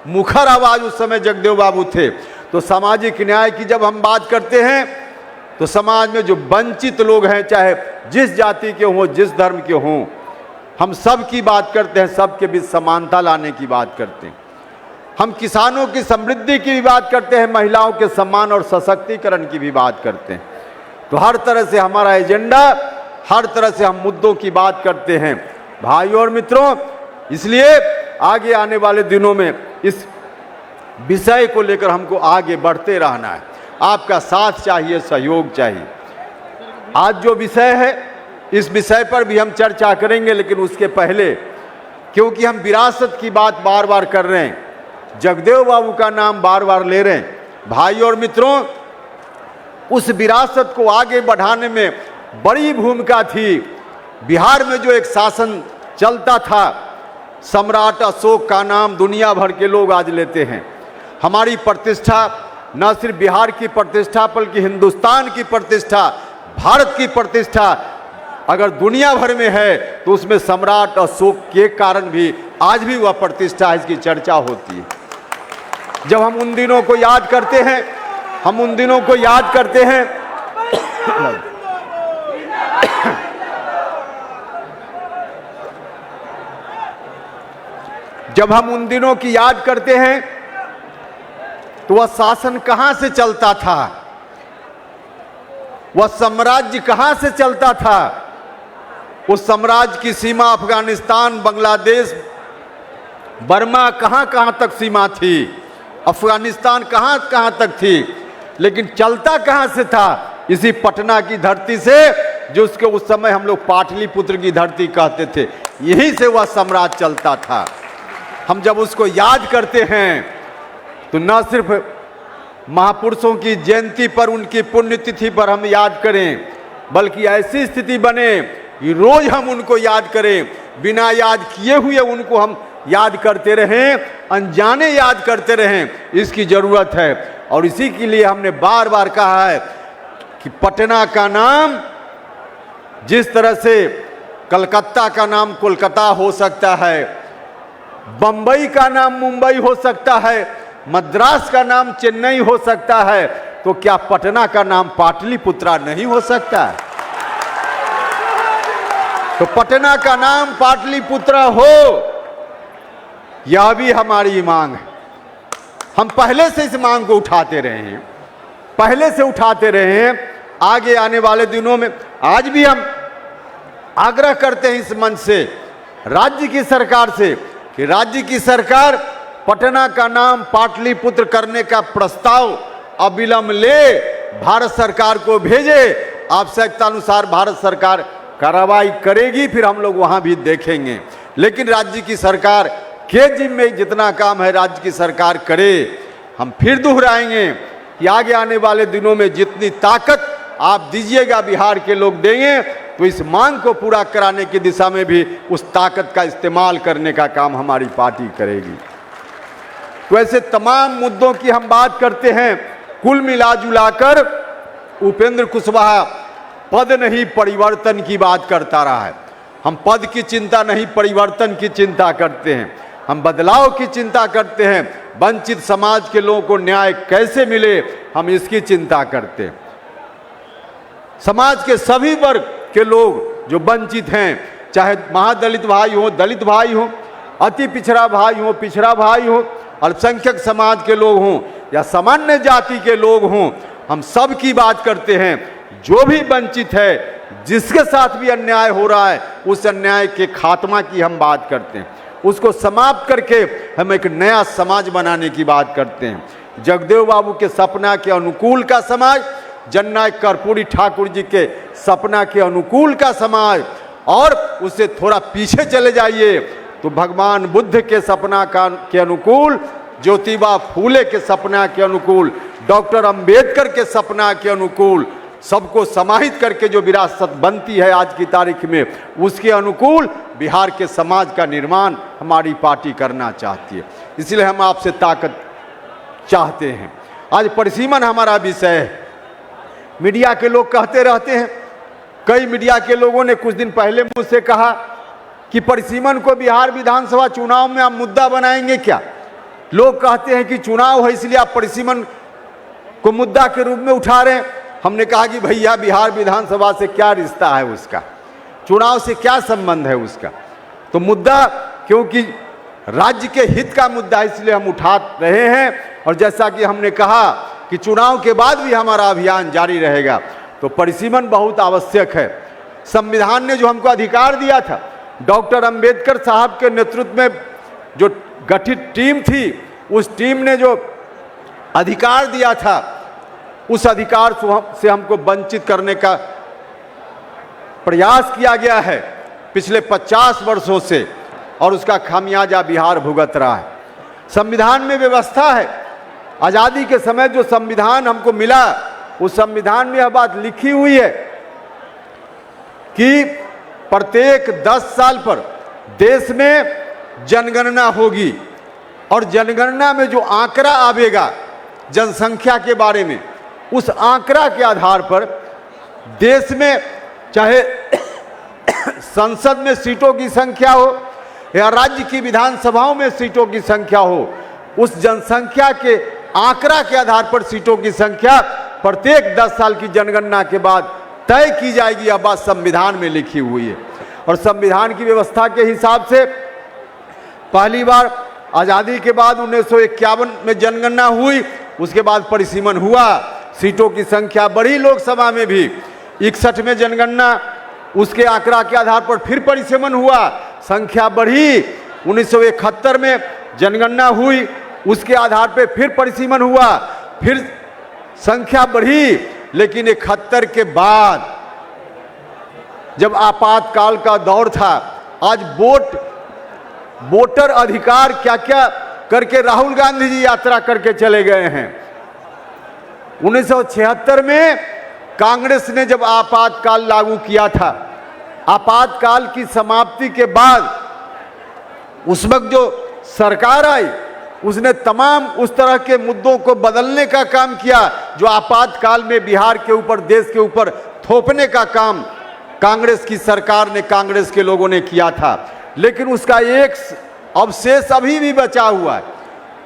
मुखर आवाज उस समय जगदेव बाबू थे। तो सामाजिक न्याय की जब हम बात करते हैं तो समाज में जो वंचित लोग हैं, चाहे जिस जाति के हों, जिस धर्म के हों, हम सब की बात करते हैं, सबके बीच समानता लाने की बात करते हैं। हम किसानों की समृद्धि की भी बात करते हैं, महिलाओं के सम्मान और सशक्तिकरण की भी बात करते हैं। तो हर तरह से हमारा एजेंडा, हर तरह से हम मुद्दों की बात करते हैं भाइयों और मित्रों। इसलिए आगे आने वाले दिनों में इस विषय को लेकर हमको आगे बढ़ते रहना है। आपका साथ चाहिए, सहयोग चाहिए। आज जो विषय है, इस विषय पर भी हम चर्चा करेंगे, लेकिन उसके पहले क्योंकि हम विरासत की बात बार बार कर रहे हैं, जगदेव बाबू का नाम बार बार ले रहे हैं। भाई और मित्रों, उस विरासत को आगे बढ़ाने में बड़ी भूमिका थी। बिहार में जो एक शासन चलता था, सम्राट अशोक का नाम दुनिया भर के लोग आज लेते हैं। हमारी प्रतिष्ठा न सिर्फ बिहार की प्रतिष्ठा बल्कि हिंदुस्तान की प्रतिष्ठा, भारत की प्रतिष्ठा अगर दुनिया भर में है तो उसमें सम्राट अशोक के कारण भी आज भी वह प्रतिष्ठा, इसकी चर्चा होती है। जब हम उन दिनों को याद करते हैं, हम उन दिनों को याद करते हैं जब हम उन दिनों की याद करते हैं तो वह शासन कहां से चलता था, वह साम्राज्य कहां से चलता था। उस साम्राज्य की सीमा अफगानिस्तान, बांग्लादेश, बर्मा कहां कहां तक सीमा थी, अफगानिस्तान कहां कहां तक थी, लेकिन चलता कहां से था, इसी पटना की धरती से, जो उसके उस समय हम लोग पाटलिपुत्र की धरती कहते थे। यहीं से वह साम्राज्य चलता था। हम जब उसको याद करते हैं तो न सिर्फ महापुरुषों की जयंती पर, उनकी पुण्यतिथि पर हम याद करें, बल्कि ऐसी स्थिति बने कि रोज हम उनको याद करें, बिना याद किए हुए उनको हम याद करते रहें, अनजाने याद करते रहें, इसकी जरूरत है। और इसी के लिए हमने बार बार कहा है कि पटना का नाम जिस तरह से कलकत्ता का नाम कोलकाता हो सकता है, बंबई का नाम मुंबई हो सकता है, मद्रास का नाम चेन्नई हो सकता है, तो क्या पटना का नाम पाटलिपुत्रा नहीं हो सकता? तो पटना का नाम पाटलिपुत्रा हो, यह भी हमारी मांग है। हम पहले से इस मांग को उठाते रहे हैं, पहले से उठाते रहे हैं। आगे आने वाले दिनों में आज भी हम आग्रह करते हैं इस मंच से, राज्य की सरकार से, कि राज्य की सरकार पटना का नाम पाटलिपुत्र करने का प्रस्ताव अविलंब ले, भारत सरकार को भेजे। आवश्यकता अनुसार भारत सरकार कार्रवाई करेगी, फिर हम लोग वहां भी देखेंगे। लेकिन राज्य की सरकार के जिम्मे जितना काम है राज्य की सरकार करे। हम फिर दोहराएंगे कि आगे आने वाले दिनों में जितनी ताकत आप दीजिएगा, बिहार के लोग देंगे, तो इस मांग को पूरा कराने की दिशा में भी उस ताकत का इस्तेमाल करने का काम हमारी पार्टी करेगी। तो ऐसे तमाम मुद्दों की हम बात करते हैं। कुल मिलाजुलाकर उपेंद्र कुशवाहा पद नहीं परिवर्तन की बात करता रहा है। हम पद की चिंता नहीं, परिवर्तन की चिंता करते हैं। हम बदलाव की चिंता करते हैं। वंचित समाज के लोगों को न्याय कैसे मिले, हम इसकी चिंता करते हैं। समाज के सभी वर्ग के लोग जो वंचित हैं, चाहे महादलित भाई हो, दलित भाई हो, अति पिछड़ा भाई हो, पिछड़ा भाई हो, अल्पसंख्यक समाज के लोग हों या सामान्य जाति के लोग हों, हम सब की बात करते हैं। जो भी वंचित है, जिसके साथ भी अन्याय हो रहा है, उस अन्याय के खात्मा की हम बात करते हैं। उसको समाप्त करके हम एक नया समाज बनाने की बात करते हैं। जगदेव बाबू के सपना के अनुकूल का समाज, जननायक कर्पूरी ठाकुर जी के सपना के अनुकूल का समाज, और उससे थोड़ा पीछे चले जाइए तो भगवान बुद्ध के सपना के अनुकूल, ज्योतिबा फूले के सपना के अनुकूल, डॉक्टर अंबेडकर के सपना के अनुकूल, सबको समाहित करके जो विरासत बनती है आज की तारीख में, उसके अनुकूल बिहार के समाज का निर्माण हमारी पार्टी करना चाहती है। इसलिए हम आपसे ताकत चाहते हैं। आज परिसीमन हमारा विषय है। मीडिया के लोग कहते रहते हैं, कई मीडिया के लोगों ने कुछ दिन पहले मुझसे कहा कि परिसीमन को बिहार विधानसभा चुनाव में आप मुद्दा बनाएंगे क्या? लोग कहते हैं कि चुनाव है इसलिए आप परिसीमन को मुद्दा के रूप में उठा रहे हैं। हमने कहा कि भैया, बिहार विधानसभा से क्या रिश्ता है उसका, चुनाव से क्या संबंध है उसका? तो मुद्दा क्योंकि राज्य के हित का मुद्दा है, इसलिए हम उठा रहे हैं। और जैसा कि हमने कहा कि चुनाव के बाद भी हमारा अभियान जारी रहेगा, तो परिसीमन बहुत आवश्यक है। संविधान ने जो हमको अधिकार दिया था, डॉक्टर अंबेडकर साहब के नेतृत्व में जो गठित टीम थी, उस टीम ने जो अधिकार दिया था, उस अधिकार से हमको वंचित करने का प्रयास किया गया है पिछले 50 वर्षों से। और उसका खामियाजा बिहार भुगत रहा है। संविधान में व्यवस्था है, आज़ादी के समय जो संविधान हमको मिला उस संविधान में यह बात लिखी हुई है कि प्रत्येक 10 साल पर देश में जनगणना होगी और जनगणना में जो आंकड़ा आवेगा जनसंख्या के बारे में, उस आंकड़ा के आधार पर देश में चाहे संसद में सीटों की संख्या हो या राज्य की विधानसभाओं में सीटों की संख्या हो, उस जनसंख्या के आंकड़ा के आधार पर सीटों की संख्या प्रत्येक 10 साल की जनगणना के बाद तय की जाएगी। यह बात संविधान में लिखी हुई है और संविधान की व्यवस्था के हिसाब से पहली बार आज़ादी के बाद 1951 में जनगणना हुई, उसके बाद परिसीमन हुआ, सीटों की संख्या बढ़ी, लोकसभा में भी 61 में जनगणना, उसके आंकड़ा के आधार पर फिर परिसीमन हुआ, संख्या बढ़ी, 1971 में जनगणना हुई, उसके आधार पर फिर परिसीमन हुआ, फिर संख्या बढ़ी। लेकिन 71 के बाद जब आपातकाल का दौर था, आज वोटर अधिकार क्या क्या करके राहुल गांधी जी यात्रा करके चले गए हैं। 1976 में कांग्रेस ने जब आपातकाल लागू किया था, आपातकाल की समाप्ति के बाद उस वक्त जो सरकार आई उसने तमाम उस तरह के मुद्दों को बदलने का काम किया जो आपातकाल में बिहार के ऊपर, देश के ऊपर थोपने का काम कांग्रेस की सरकार ने, कांग्रेस के लोगों ने किया था। लेकिन उसका एक अवशेष अभी भी बचा हुआ है।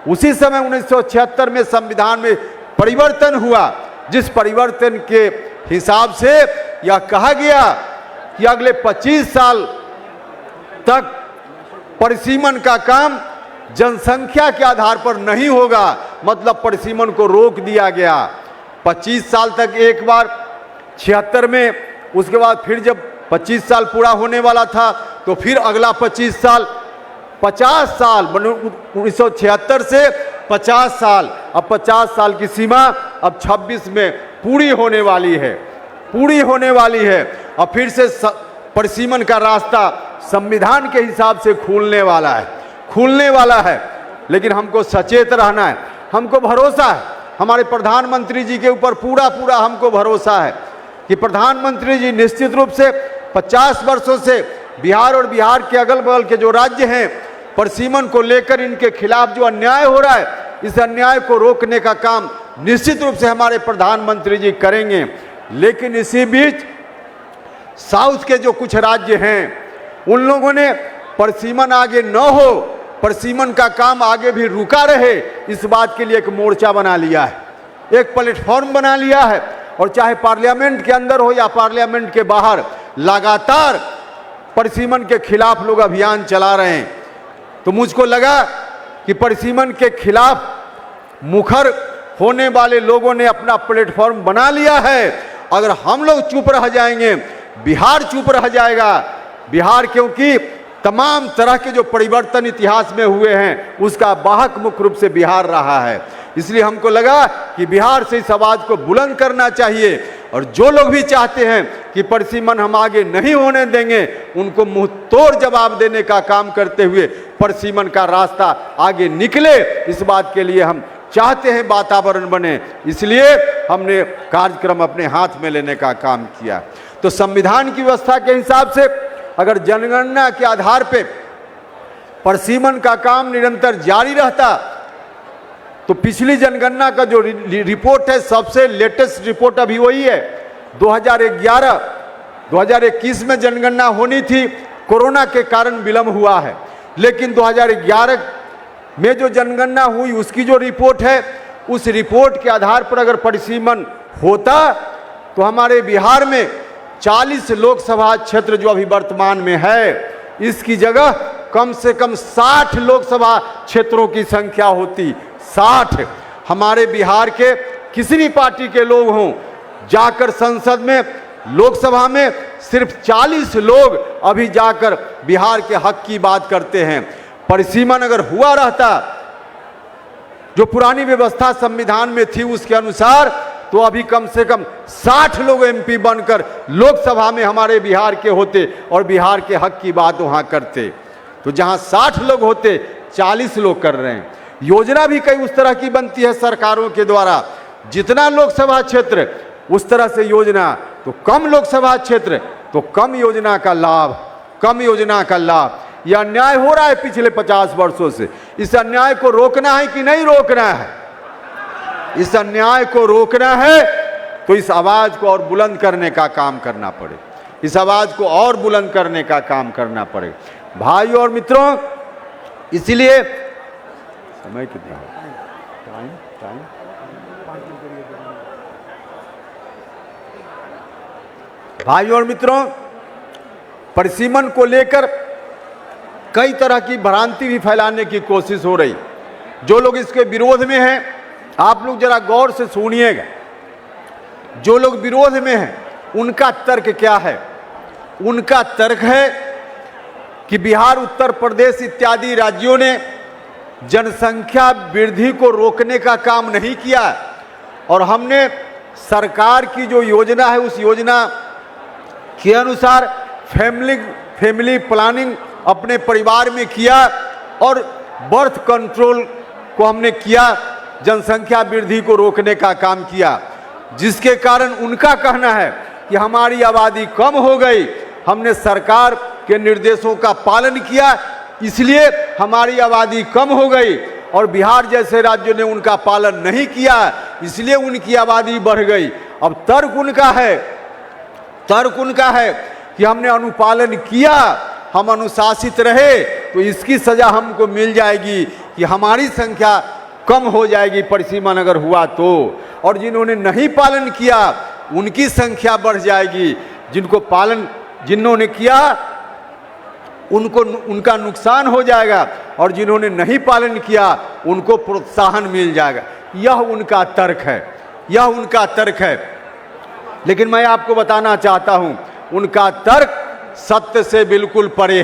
उसी समय 1976 में संविधान में परिवर्तन हुआ, जिस परिवर्तन के हिसाब से यह कहा गया कि अगले 25 साल तक परिसीमन का काम जनसंख्या के आधार पर नहीं होगा, मतलब परिसीमन को रोक दिया गया। 25 साल तक एक बार 76 में, उसके बाद फिर जब 25 साल पूरा होने वाला था तो फिर अगला 25 साल, 50 साल, 1976 से 50 साल, अब 50 साल की सीमा अब 26 में पूरी होने वाली है, पूरी होने वाली है। और फिर से परिसीमन का रास्ता संविधान के हिसाब से खुलने वाला है, खुलने वाला है। लेकिन हमको सचेत रहना है, हमको भरोसा है, हमारे प्रधानमंत्री जी के ऊपर पूरा पूरा हमको भरोसा है कि प्रधानमंत्री जी निश्चित रूप से 50 वर्षों से बिहार और बिहार के अगल बगल के जो राज्य हैं, परिसीमन को लेकर इनके खिलाफ जो अन्याय हो रहा है, इस अन्याय को रोकने का काम निश्चित रूप से हमारे प्रधानमंत्री जी करेंगे। लेकिन इसी बीच साउथ के जो कुछ राज्य हैं, उन लोगों ने परिसीमन आगे न हो, परिसीमन का काम आगे भी रुका रहे, इस बात के लिए एक मोर्चा बना लिया है, एक प्लेटफॉर्म बना लिया है। और चाहे पार्लियामेंट के अंदर हो या पार्लियामेंट के बाहर, लगातार परिसीमन के खिलाफ लोग अभियान चला रहे हैं। तो मुझको लगा कि परिसीमन के खिलाफ मुखर होने वाले लोगों ने अपना प्लेटफॉर्म बना लिया है। अगर हम लोग चुप रह जाएंगे, बिहार चुप रह जाएगा। बिहार क्योंकि तमाम तरह के जो परिवर्तन इतिहास में हुए हैं, उसका वाहक मुख्य रूप से बिहार रहा है। इसलिए हमको लगा कि बिहार से इस आवाज को बुलंद करना चाहिए। और जो लोग भी चाहते हैं कि परिसीमन हम आगे नहीं होने देंगे, उनको मुंह तोड़ जवाब देने का काम करते हुए परिसीमन का रास्ता आगे निकले, इस बात के लिए हम चाहते हैं वातावरण बने। इसलिए हमने कार्यक्रम अपने हाथ में लेने का काम किया। तो संविधान की व्यवस्था के हिसाब से अगर जनगणना के आधार पे परिसीमन का काम निरंतर जारी रहता, तो पिछली जनगणना का जो रिपोर्ट है, सबसे लेटेस्ट रिपोर्ट अभी वही है। 2011 2021 में जनगणना होनी थी, कोरोना के कारण विलंब हुआ है। लेकिन 2011 में जो जनगणना हुई, उसकी जो रिपोर्ट है, उस रिपोर्ट के आधार पर अगर परिसीमन होता तो हमारे बिहार में 40 लोकसभा क्षेत्र जो अभी वर्तमान में है, इसकी जगह कम से कम 60 लोकसभा क्षेत्रों की संख्या होती। 60 हमारे बिहार के किसी भी पार्टी के लोग हों, जाकर संसद में, लोकसभा में सिर्फ 40 लोग अभी जाकर बिहार के हक की बात करते हैं। परिसीमन अगर हुआ रहता, जो पुरानी व्यवस्था संविधान में थी उसके अनुसार, तो अभी कम से कम 60 लोग एमपी बनकर लोकसभा में हमारे बिहार के होते और बिहार के हक की बात वहां करते। तो जहां 60 लोग होते 40 लोग कर रहे हैं। योजना भी कई उस तरह की बनती है सरकारों के द्वारा, जितना लोकसभा क्षेत्र उस तरह से योजना, तो कम लोकसभा क्षेत्र तो कम योजना का लाभ, कम योजना का लाभ। यह अन्याय हो रहा है पिछले 50 वर्षों से। इस अन्याय को रोकना है कि नहीं रोकना है? इस अन्याय को रोकना है तो इस आवाज को और बुलंद करने का काम करना पड़े, इस आवाज को और बुलंद करने का काम करना पड़े। भाइयों और मित्रों, इसलिए समय कितना है? टाइम भाइयों और मित्रों, परिसीमन को लेकर कई तरह की भ्रांति भी फैलाने की कोशिश हो रही। जो लोग इसके विरोध में हैं, आप लोग जरा गौर से सुनिएगा। जो लोग विरोध में हैं उनका तर्क क्या है? उनका तर्क है कि बिहार, उत्तर प्रदेश इत्यादि राज्यों ने जनसंख्या वृद्धि को रोकने का काम नहीं किया और हमने सरकार की जो योजना है उस योजना के अनुसार फैमिली प्लानिंग अपने परिवार में किया और बर्थ कंट्रोल को हमने किया, जनसंख्या वृद्धि को रोकने का काम किया, जिसके कारण उनका कहना है कि हमारी आबादी कम हो गई। हमने सरकार के निर्देशों का पालन किया, इसलिए हमारी आबादी कम हो गई, और बिहार जैसे राज्यों ने उनका पालन नहीं किया, इसलिए उनकी आबादी बढ़ गई। अब तर्क उनका है कि हमने अनुपालन किया, हम अनुशासित रहे, तो इसकी सजा हमको मिल जाएगी कि हमारी संख्या कम हो जाएगी परिसीमन अगर हुआ तो, और जिन्होंने नहीं पालन किया उनकी संख्या बढ़ जाएगी। जिन्होंने किया उनका नुकसान हो जाएगा और जिन्होंने नहीं पालन किया उनको प्रोत्साहन मिल जाएगा। यह उनका तर्क है। लेकिन मैं आपको बताना चाहता हूं, उनका तर्क सत्य से बिल्कुल परे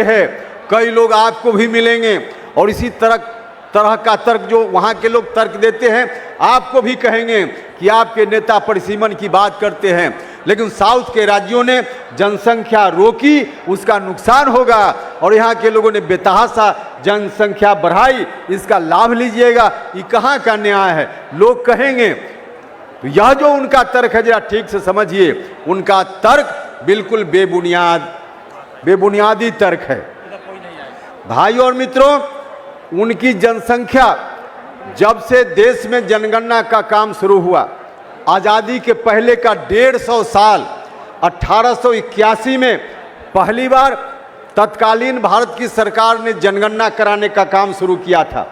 है। कई लोग आपको भी मिलेंगे और इसी तरह का तर्क जो वहाँ के लोग तर्क देते हैं, आपको भी कहेंगे कि आपके नेता परिसीमन की बात करते हैं, लेकिन साउथ के राज्यों ने जनसंख्या रोकी, उसका नुकसान होगा, और यहाँ के लोगों ने बेतहाशा जनसंख्या बढ़ाई, इसका लाभ लीजिएगा। ये कहाँ का न्याय है? लोग कहेंगे। तो यह जो उनका तर्क है, जरा ठीक से समझिए, उनका तर्क बिल्कुल बेबुनियादी तर्क है। भाइयों और मित्रों, उनकी जनसंख्या, जब से देश में जनगणना का काम शुरू हुआ, आज़ादी के पहले का 150 साल, 1881 में पहली बार तत्कालीन भारत की सरकार ने जनगणना कराने का काम शुरू किया था।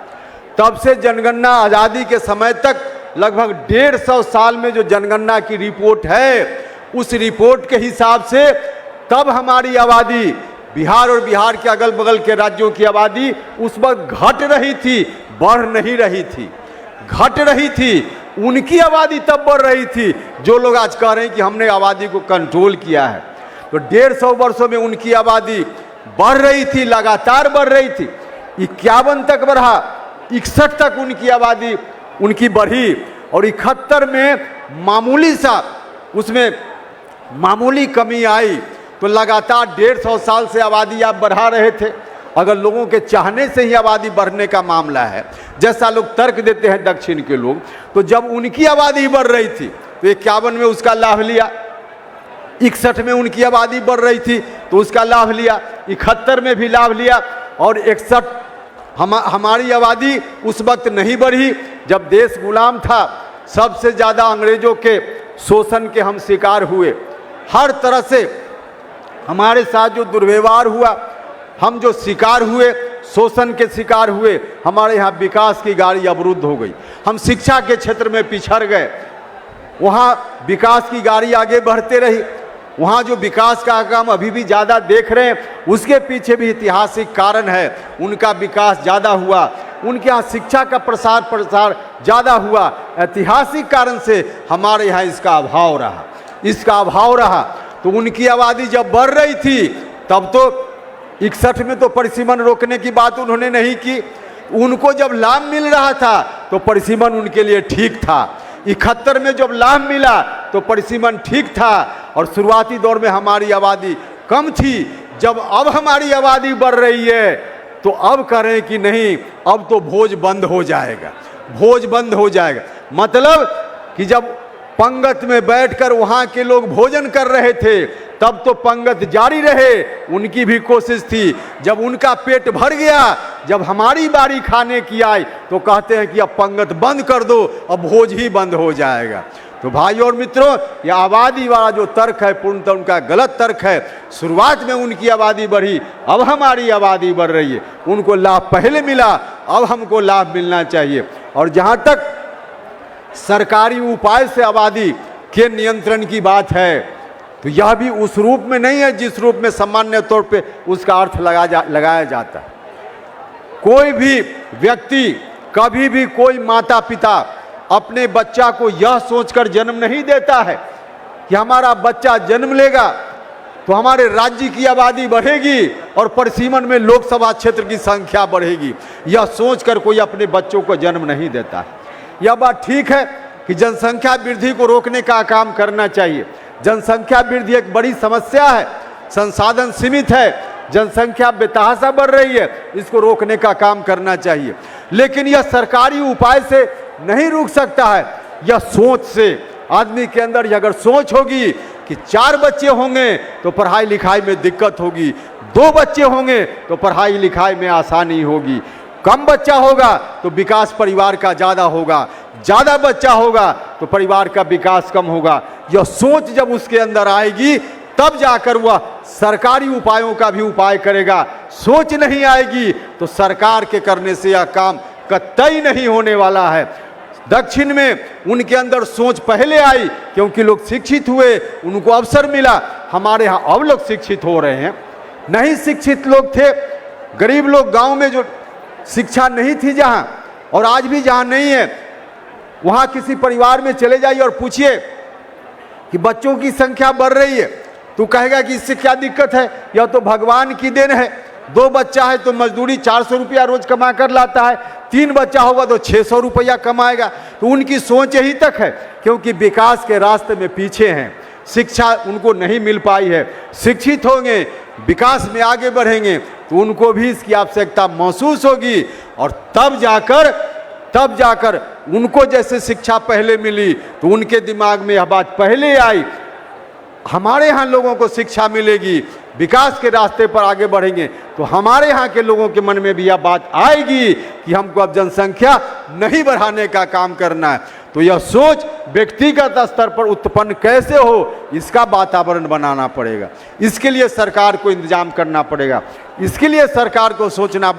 तब से जनगणना आज़ादी के समय तक लगभग 150 साल में जो जनगणना की रिपोर्ट है, उस रिपोर्ट के हिसाब से तब हमारी आबादी, बिहार और बिहार के अगल बगल के राज्यों की आबादी उस वक्त घट रही थी, बढ़ नहीं रही थी, घट रही थी। उनकी आबादी तब बढ़ रही थी। जो लोग आज कह रहे हैं कि हमने आबादी को कंट्रोल किया है, तो 150 वर्षों में उनकी आबादी बढ़ रही थी, लगातार बढ़ रही थी। 51 तक बढ़ा, 61 तक उनकी आबादी उनकी बढ़ी, और 71 में मामूली कमी आई। तो लगातार 150 साल से आबादी आप बढ़ा रहे थे। अगर लोगों के चाहने से ही आबादी बढ़ने का मामला है, जैसा लोग तर्क देते हैं दक्षिण के लोग, तो जब उनकी आबादी बढ़ रही थी तो 51 में उसका लाभ लिया, 61 में उनकी आबादी बढ़ रही थी तो उसका लाभ लिया, 71 में भी लाभ लिया, और 61 हमारी आबादी उस वक्त नहीं बढ़ी जब देश गुलाम था। सबसे ज़्यादा अंग्रेजों के शोषण के हम शिकार हुए। हर तरह से हमारे साथ जो दुर्व्यवहार हुआ, हम जो शिकार हुए, शोषण के शिकार हुए, हमारे यहाँ विकास की गाड़ी अवरुद्ध हो गई। हम शिक्षा के क्षेत्र में पिछड़ गए, वहाँ विकास की गाड़ी आगे बढ़ते रही। वहाँ जो विकास का काम अभी भी ज़्यादा देख रहे हैं, उसके पीछे भी ऐतिहासिक कारण है। उनका विकास ज़्यादा हुआ, उनके यहाँ शिक्षा का प्रसार ज़्यादा हुआ। ऐतिहासिक कारण से हमारे यहाँ इसका अभाव रहा। तो उनकी आबादी जब बढ़ रही थी, तब तो 61 में तो परिसीमन रोकने की बात उन्होंने नहीं की। उनको जब लाभ मिल रहा था तो परिसीमन उनके लिए ठीक था। 71 में जब लाभ मिला तो परिसीमन ठीक था, और शुरुआती दौर में हमारी आबादी कम थी, जब अब हमारी आबादी बढ़ रही है तो अब करें कि नहीं, अब तो भोज बंद हो जाएगा, भोज बंद हो जाएगा। मतलब कि जब पंगत में बैठकर वहां के लोग भोजन कर रहे थे तब तो पंगत जारी रहे, उनकी भी कोशिश थी। जब उनका पेट भर गया, जब हमारी बारी खाने की आई तो कहते हैं कि अब पंगत बंद कर दो, अब भोज ही बंद हो जाएगा। तो भाइयों और मित्रों, यह आबादी वाला जो तर्क है पूर्णतः उनका गलत तर्क है। शुरुआत में उनकी आबादी बढ़ी, अब हमारी आबादी बढ़ रही है। उनको लाभ पहले मिला, अब हमको लाभ मिलना चाहिए। और जहाँ तक सरकारी उपाय से आबादी के नियंत्रण की बात है तो यह भी उस रूप में नहीं है जिस रूप में सामान्य तौर पे उसका अर्थ लगाया जाता है। कोई भी व्यक्ति, कभी भी कोई माता पिता अपने बच्चा को यह सोचकर जन्म नहीं देता है कि हमारा बच्चा जन्म लेगा तो हमारे राज्य की आबादी बढ़ेगी और परिसीमन में लोकसभा क्षेत्र की संख्या बढ़ेगी। यह सोचकर कोई अपने बच्चों को जन्म नहीं देता है। यह बात ठीक है कि जनसंख्या वृद्धि को रोकने का काम करना चाहिए। जनसंख्या वृद्धि एक बड़ी समस्या है, संसाधन सीमित है, जनसंख्या बेतहाशा बढ़ रही है, इसको रोकने का काम करना चाहिए। लेकिन यह सरकारी उपाय से नहीं रुक सकता है, यह सोच से। आदमी के अंदर अगर सोच होगी कि 4 बच्चे होंगे तो पढ़ाई लिखाई में दिक्कत होगी, 2 बच्चे होंगे तो पढ़ाई लिखाई में आसानी होगी, कम बच्चा होगा तो विकास परिवार का ज़्यादा होगा, ज़्यादा बच्चा होगा तो परिवार का विकास कम होगा। यह सोच जब उसके अंदर आएगी तब जाकर वह सरकारी उपायों का भी उपाय करेगा। सोच नहीं आएगी तो सरकार के करने से यह काम कतई नहीं होने वाला है। दक्षिण में उनके अंदर सोच पहले आई क्योंकि लोग शिक्षित हुए, उनको अवसर मिला। हमारे यहाँ अब लोग शिक्षित हो रहे हैं, नहीं शिक्षित लोग थे, गरीब लोग, गांव में जो शिक्षा नहीं थी जहां, और आज भी जहां नहीं है, वहां किसी परिवार में चले जाइए और पूछिए कि बच्चों की संख्या बढ़ रही है तो कहेगा कि इससे क्या दिक्कत है, यह तो भगवान की देन है। 2 बच्चा है तो मजदूरी 400 रुपया रोज कमा कर लाता है, 3 बच्चा होगा तो 600 रुपया कमाएगा। तो उनकी सोच यही तक है क्योंकि विकास के रास्ते में पीछे हैं, शिक्षा उनको नहीं मिल पाई है। शिक्षित होंगे, विकास में आगे बढ़ेंगे तो उनको भी इसकी आवश्यकता महसूस होगी और तब जाकर उनको जैसे शिक्षा पहले मिली तो उनके दिमाग में यह बात पहले आई, हमारे यहाँ लोगों को शिक्षा मिलेगी, विकास के रास्ते पर आगे बढ़ेंगे तो हमारे यहाँ के लोगों के मन में भी यह बात आएगी कि हमको अब जनसंख्या नहीं बढ़ाने का काम करना है। तो यह सोच व्यक्तिगत स्तर पर उत्पन्न कैसे हो, इसका वातावरण बनाना पड़ेगा। इसके लिए सरकार को इंतजाम करना पड़ेगा, इसके लिए सरकार को सोचना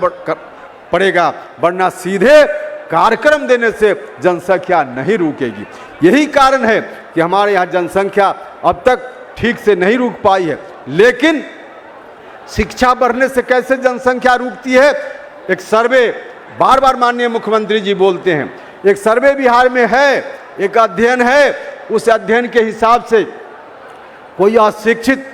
पड़ेगा, वरना सीधे कार्यक्रम देने से जनसंख्या नहीं रुकेगी। यही कारण है कि हमारे यहाँ जनसंख्या अब तक ठीक से नहीं रुक पाई है। लेकिन शिक्षा बढ़ने से कैसे जनसंख्या रुकती है? एक सर्वे बार बार माननीय मुख्यमंत्री जी बोलते हैं, एक सर्वे बिहार में है, एक अध्ययन है, उस अध्ययन के हिसाब से कोई अशिक्षित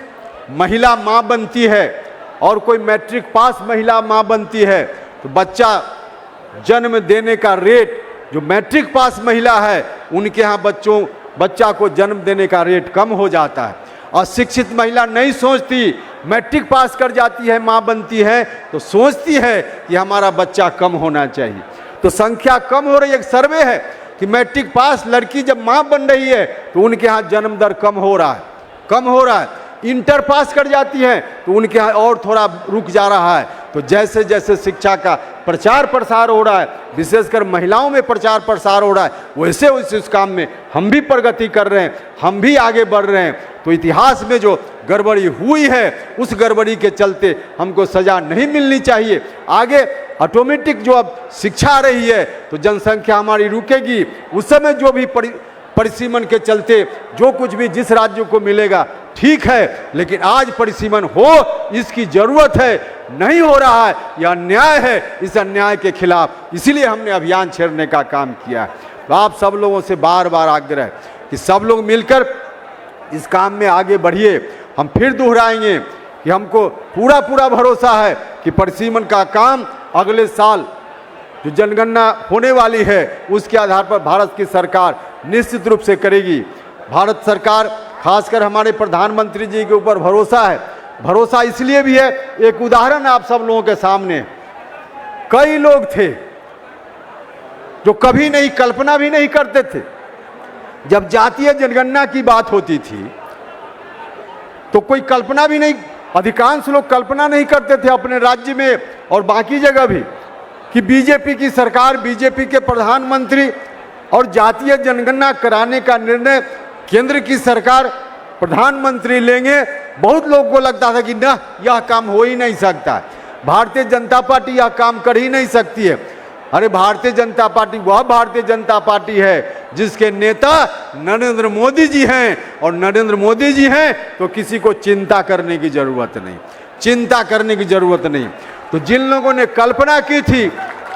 महिला माँ बनती है और कोई मैट्रिक पास महिला माँ बनती है तो बच्चा जन्म देने का रेट, जो मैट्रिक पास महिला है उनके यहाँ बच्चा को जन्म देने का रेट कम हो जाता है। अशिक्षित महिला नहीं सोचती, मैट्रिक पास कर जाती है, माँ बनती है तो सोचती है कि हमारा बच्चा कम होना चाहिए, तो संख्या कम हो रही है। एक सर्वे है कि मैट्रिक पास लड़की जब माँ बन रही है तो उनके यहाँ जन्म दर कम हो रहा है। इंटर पास कर जाती हैं तो उनके यहाँ और थोड़ा रुक जा रहा है। तो जैसे जैसे शिक्षा का प्रचार प्रसार हो रहा है, विशेषकर महिलाओं में प्रचार प्रसार हो रहा है, वैसे वैसे उस काम में हम भी प्रगति कर रहे हैं, हम भी आगे बढ़ रहे हैं। तो इतिहास में जो गड़बड़ी हुई है उस गड़बड़ी के चलते हमको सजा नहीं मिलनी चाहिए। आगे ऑटोमेटिक जो अब शिक्षा आ रही है तो जनसंख्या हमारी रुकेगी। उस समय जो भी परिसीमन के चलते जो कुछ भी जिस राज्य को मिलेगा ठीक है, लेकिन आज परिसीमन हो इसकी जरूरत है, नहीं हो रहा है, यह अन्याय है। इस अन्याय के खिलाफ इसीलिए हमने अभियान छेड़ने का काम किया है। तो आप सब लोगों से बार बार आग्रह है कि सब लोग मिलकर इस काम में आगे बढ़िए। हम फिर दोहराएंगे कि हमको पूरा भरोसा है कि परिसीमन का काम अगले साल जो जनगणना होने वाली है उसके आधार पर भारत की सरकार निश्चित रूप से करेगी। भारत सरकार, खासकर हमारे प्रधानमंत्री जी के ऊपर भरोसा है, भरोसा इसलिए भी है, एक उदाहरण आप सब लोगों के सामने, कई लोग थे जो कभी नहीं, कल्पना भी नहीं करते थे, जब जातीय जनगणना की बात होती थी तो कोई कल्पना भी नहीं, अधिकांश लोग कल्पना नहीं करते थे अपने राज्य में और बाकी जगह भी कि बीजेपी की सरकार, बीजेपी के प्रधानमंत्री और जातीय जनगणना कराने का निर्णय केंद्र की सरकार, प्रधानमंत्री लेंगे। बहुत लोगों को लगता था कि ना, यह काम हो ही नहीं सकता, भारतीय जनता पार्टी यह काम कर ही नहीं सकती है। अरे भारतीय जनता पार्टी वह भारतीय जनता पार्टी है जिसके नेता नरेंद्र मोदी जी हैं, और नरेंद्र मोदी जी हैं तो किसी को चिंता करने की जरूरत नहीं, चिंता करने की जरूरत नहीं। तो जिन लोगों ने कल्पना की थी,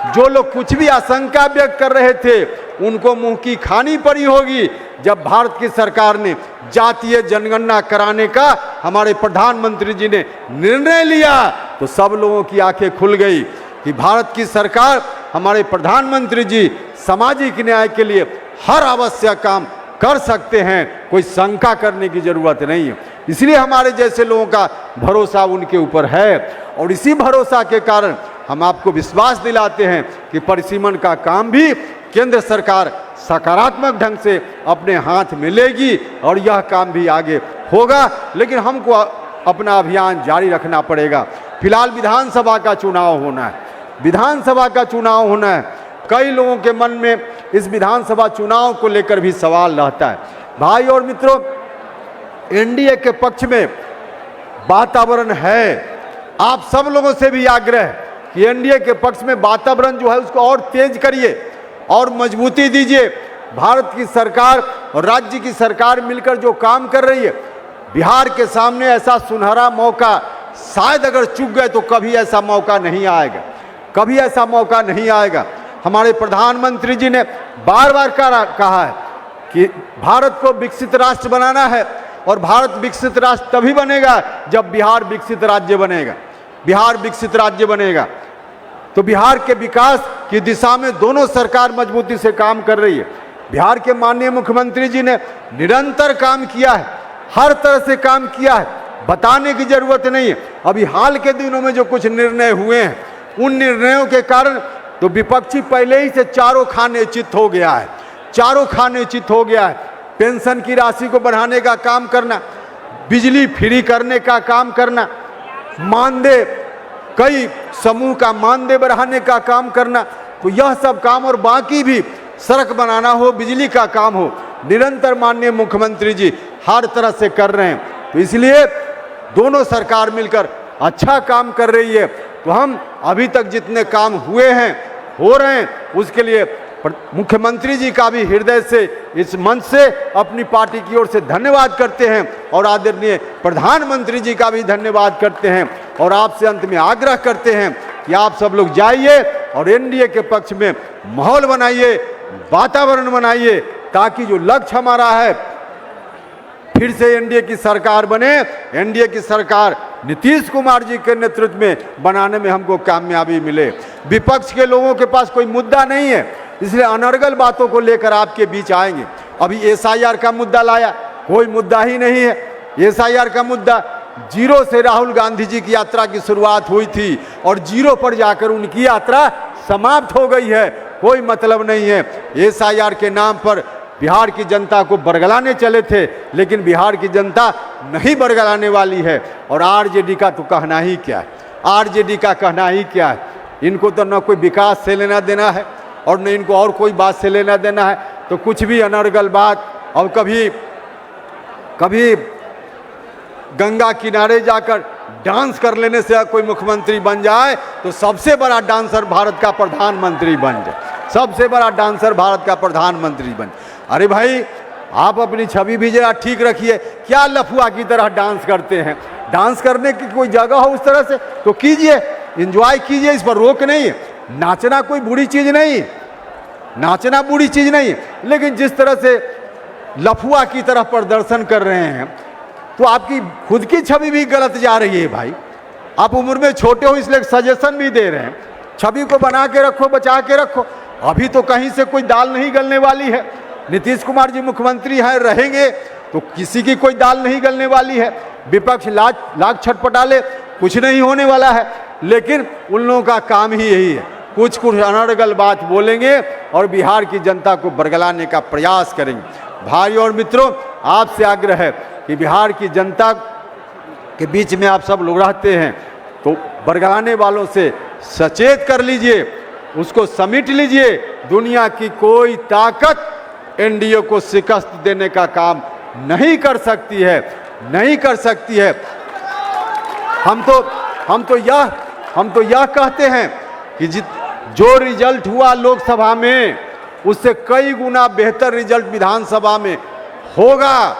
जो लोग कुछ भी आशंका व्यक्त कर रहे थे, उनको मुंह की खानी पड़ी होगी जब भारत की सरकार ने जातीय जनगणना कराने का हमारे प्रधानमंत्री जी ने निर्णय लिया, तो सब लोगों की आंखें खुल गई कि भारत की सरकार, हमारे प्रधानमंत्री जी सामाजिक न्याय के लिए हर आवश्यक काम कर सकते हैं, कोई शंका करने की जरूरत नहीं है। इसलिए हमारे जैसे लोगों का भरोसा उनके ऊपर है, और इसी भरोसा के कारण हम आपको विश्वास दिलाते हैं कि परिसीमन का काम भी केंद्र सरकार सकारात्मक ढंग से अपने हाथ में लेगी और यह काम भी आगे होगा। लेकिन हमको अपना अभियान जारी रखना पड़ेगा। फिलहाल विधानसभा का चुनाव होना है, विधानसभा का चुनाव होना है। कई लोगों के मन में इस विधानसभा चुनाव को लेकर भी सवाल रहता है। भाई और मित्रों, एनडीए के पक्ष में वातावरण है, आप सब लोगों से भी आग्रह है कि एनडीए के पक्ष में वातावरण जो है उसको और तेज करिए और मजबूती दीजिए। भारत की सरकार और राज्य की सरकार मिलकर जो काम कर रही है, बिहार के सामने ऐसा सुनहरा मौका, शायद अगर चूक गए तो कभी ऐसा मौका नहीं आएगा, कभी ऐसा मौका नहीं आएगा। हमारे प्रधानमंत्री जी ने बार बार कहा है कि भारत को विकसित राष्ट्र बनाना है, और भारत विकसित राष्ट्र तभी बनेगा जब बिहार विकसित राज्य बनेगा, बिहार विकसित राज्य बनेगा। तो बिहार के विकास की दिशा में दोनों सरकार मजबूती से काम कर रही है। बिहार के माननीय मुख्यमंत्री जी ने निरंतर काम किया है, हर तरह से काम किया है, बताने की जरूरत नहीं है। अभी हाल के दिनों में जो कुछ निर्णय हुए हैं, उन निर्णयों के कारण तो विपक्षी पहले ही से चारों खाने चित हो गया है, चारों खाने चित हो गया है। पेंशन की राशि को बढ़ाने का काम करना, बिजली फ्री करने का काम करना, मानदेय, कई समूह का मानदेय बढ़ाने का काम करना, तो यह सब काम और बाकी भी सड़क बनाना हो, बिजली का काम हो, निरंतर माननीय मुख्यमंत्री जी हर तरह से कर रहे हैं। तो इसलिए दोनों सरकार मिलकर अच्छा काम कर रही है। तो हम अभी तक जितने काम हुए हैं, हो रहे हैं, उसके लिए मुख्यमंत्री जी का भी हृदय से, इस मंच से अपनी पार्टी की ओर से धन्यवाद करते हैं, और आदरणीय प्रधानमंत्री जी का भी धन्यवाद करते हैं। और आपसे अंत में आग्रह करते हैं कि आप सब लोग जाइए और एनडीए के पक्ष में माहौल बनाइए, वातावरण बनाइए, ताकि जो लक्ष्य हमारा है, फिर से एनडीए की सरकार बने, एनडीए की सरकार नीतीश कुमार जी के नेतृत्व में बनाने में हमको कामयाबी मिले। विपक्ष के लोगों के पास कोई मुद्दा नहीं है, इसलिए अनर्गल बातों को लेकर आपके बीच आएंगे। अभी एसआईआर का मुद्दा लाया, कोई मुद्दा ही नहीं है। एसआईआर का मुद्दा, जीरो से राहुल गांधी जी की यात्रा की शुरुआत हुई थी और जीरो पर जाकर उनकी यात्रा समाप्त हो गई है, कोई मतलब नहीं है। एसआईआर के नाम पर बिहार की जनता को बरगलाने चले थे, लेकिन बिहार की जनता नहीं बरगलाने वाली है। और आरजेडी का तो कहना ही क्या है, आरजेडी का कहना ही क्या है। इनको तो न कोई विकास से लेना देना है और न इनको और कोई बात से लेना देना है, तो कुछ भी अनर्गल बात। और कभी गंगा किनारे जाकर डांस कर लेने से कोई मुख्यमंत्री बन जाए तो सबसे बड़ा डांसर भारत का प्रधानमंत्री बन जाए, सबसे बड़ा डांसर भारत का प्रधानमंत्री बन। अरे भाई, आप अपनी छवि भी जरा ठीक रखिए। क्या लफुआ की तरह डांस करते हैं? डांस करने की कोई जगह हो उस तरह से तो कीजिए, एंजॉय कीजिए, इस पर रोक नहीं है। नाचना कोई बुरी चीज़ नहीं, नाचना बुरी चीज़ नहीं है, लेकिन जिस तरह से लफुआ की तरह प्रदर्शन कर रहे हैं तो आपकी खुद की छवि भी गलत जा रही है। भाई, आप उम्र में छोटे हो इसलिए सजेशन भी दे रहे हैं, छवि को बना के रखो, बचा के रखो। अभी तो कहीं से कोई दाल नहीं गलने वाली है। नीतीश कुमार जी मुख्यमंत्री हैं, रहेंगे तो किसी की कोई दाल नहीं गलने वाली है। विपक्ष लाख छटपटा ले, कुछ नहीं होने वाला है। लेकिन उन लोगों का काम ही यही है, कुछ कुछ अनर्गल बात बोलेंगे और बिहार की जनता को बरगलाने का प्रयास करेंगे। भाइयों और मित्रों, आपसे आग्रह है कि बिहार की जनता के बीच में आप सब लोग रहते हैं, तो बरगलाने वालों से सचेत कर लीजिए, उसको समेट लीजिए। दुनिया की कोई ताकत एनडीए को शिकस्त देने का काम नहीं कर सकती है, नहीं कर सकती है। हम तो यह कहते हैं कि जो रिजल्ट हुआ लोकसभा में, उससे कई गुना बेहतर रिजल्ट विधानसभा में होगा।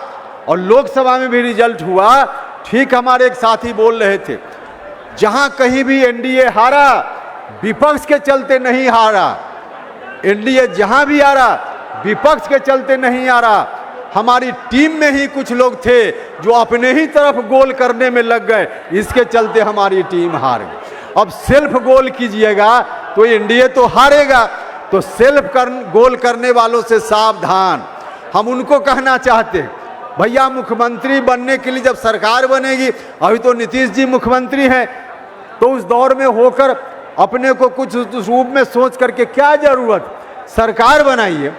और लोकसभा में भी रिजल्ट हुआ, ठीक हमारे एक साथी बोल रहे थे, जहां कहीं भी एनडीए हारा, विपक्ष के चलते नहीं हारा। एनडीए जहां भी हारा, विपक्ष के चलते नहीं हारा। हमारी टीम में ही कुछ लोग थे जो अपने ही तरफ गोल करने में लग गए, इसके चलते हमारी टीम हार गई। अब सेल्फ गोल कीजिएगा तो एनडीए तो हारेगा। तो सेल्फ गोल करने वालों से सावधान। हम उनको कहना चाहते हैं, भैया मुख्यमंत्री बनने के लिए जब सरकार बनेगी, अभी तो नीतीश जी मुख्यमंत्री हैं, तो उस दौर में होकर अपने को कुछ उस रूप में सोच करके क्या जरूरत, सरकार बनाइए।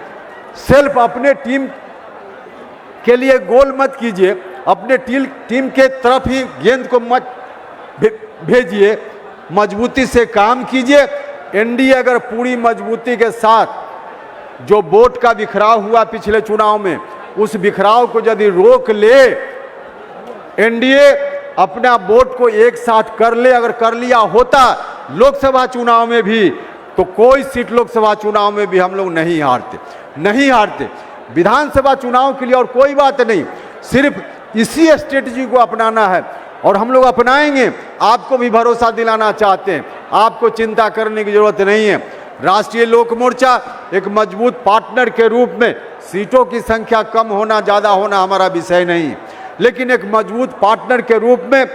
सेल्फ अपने टीम के लिए गोल मत कीजिए, अपने टीम के तरफ ही गेंद को मत भेजिए, मजबूती से काम कीजिए। एनडीए अगर पूरी मजबूती के साथ जो वोट का बिखराव हुआ पिछले चुनाव में, उस बिखराव को यदि रोक ले, एनडीए अपना वोट को एक साथ कर ले, अगर कर लिया होता लोकसभा चुनाव में भी, तो कोई सीट लोकसभा चुनाव में भी हम लोग नहीं हारते। विधानसभा चुनाव के लिए और कोई बात नहीं, सिर्फ इसी स्ट्रेटजी को अपनाना है और हम लोग अपनाएंगे। आपको भी भरोसा दिलाना चाहते हैं, आपको चिंता करने की जरूरत नहीं है। राष्ट्रीय लोक मोर्चा एक मजबूत पार्टनर के रूप में, सीटों की संख्या कम होना ज़्यादा होना हमारा विषय नहीं, लेकिन एक मजबूत पार्टनर के रूप में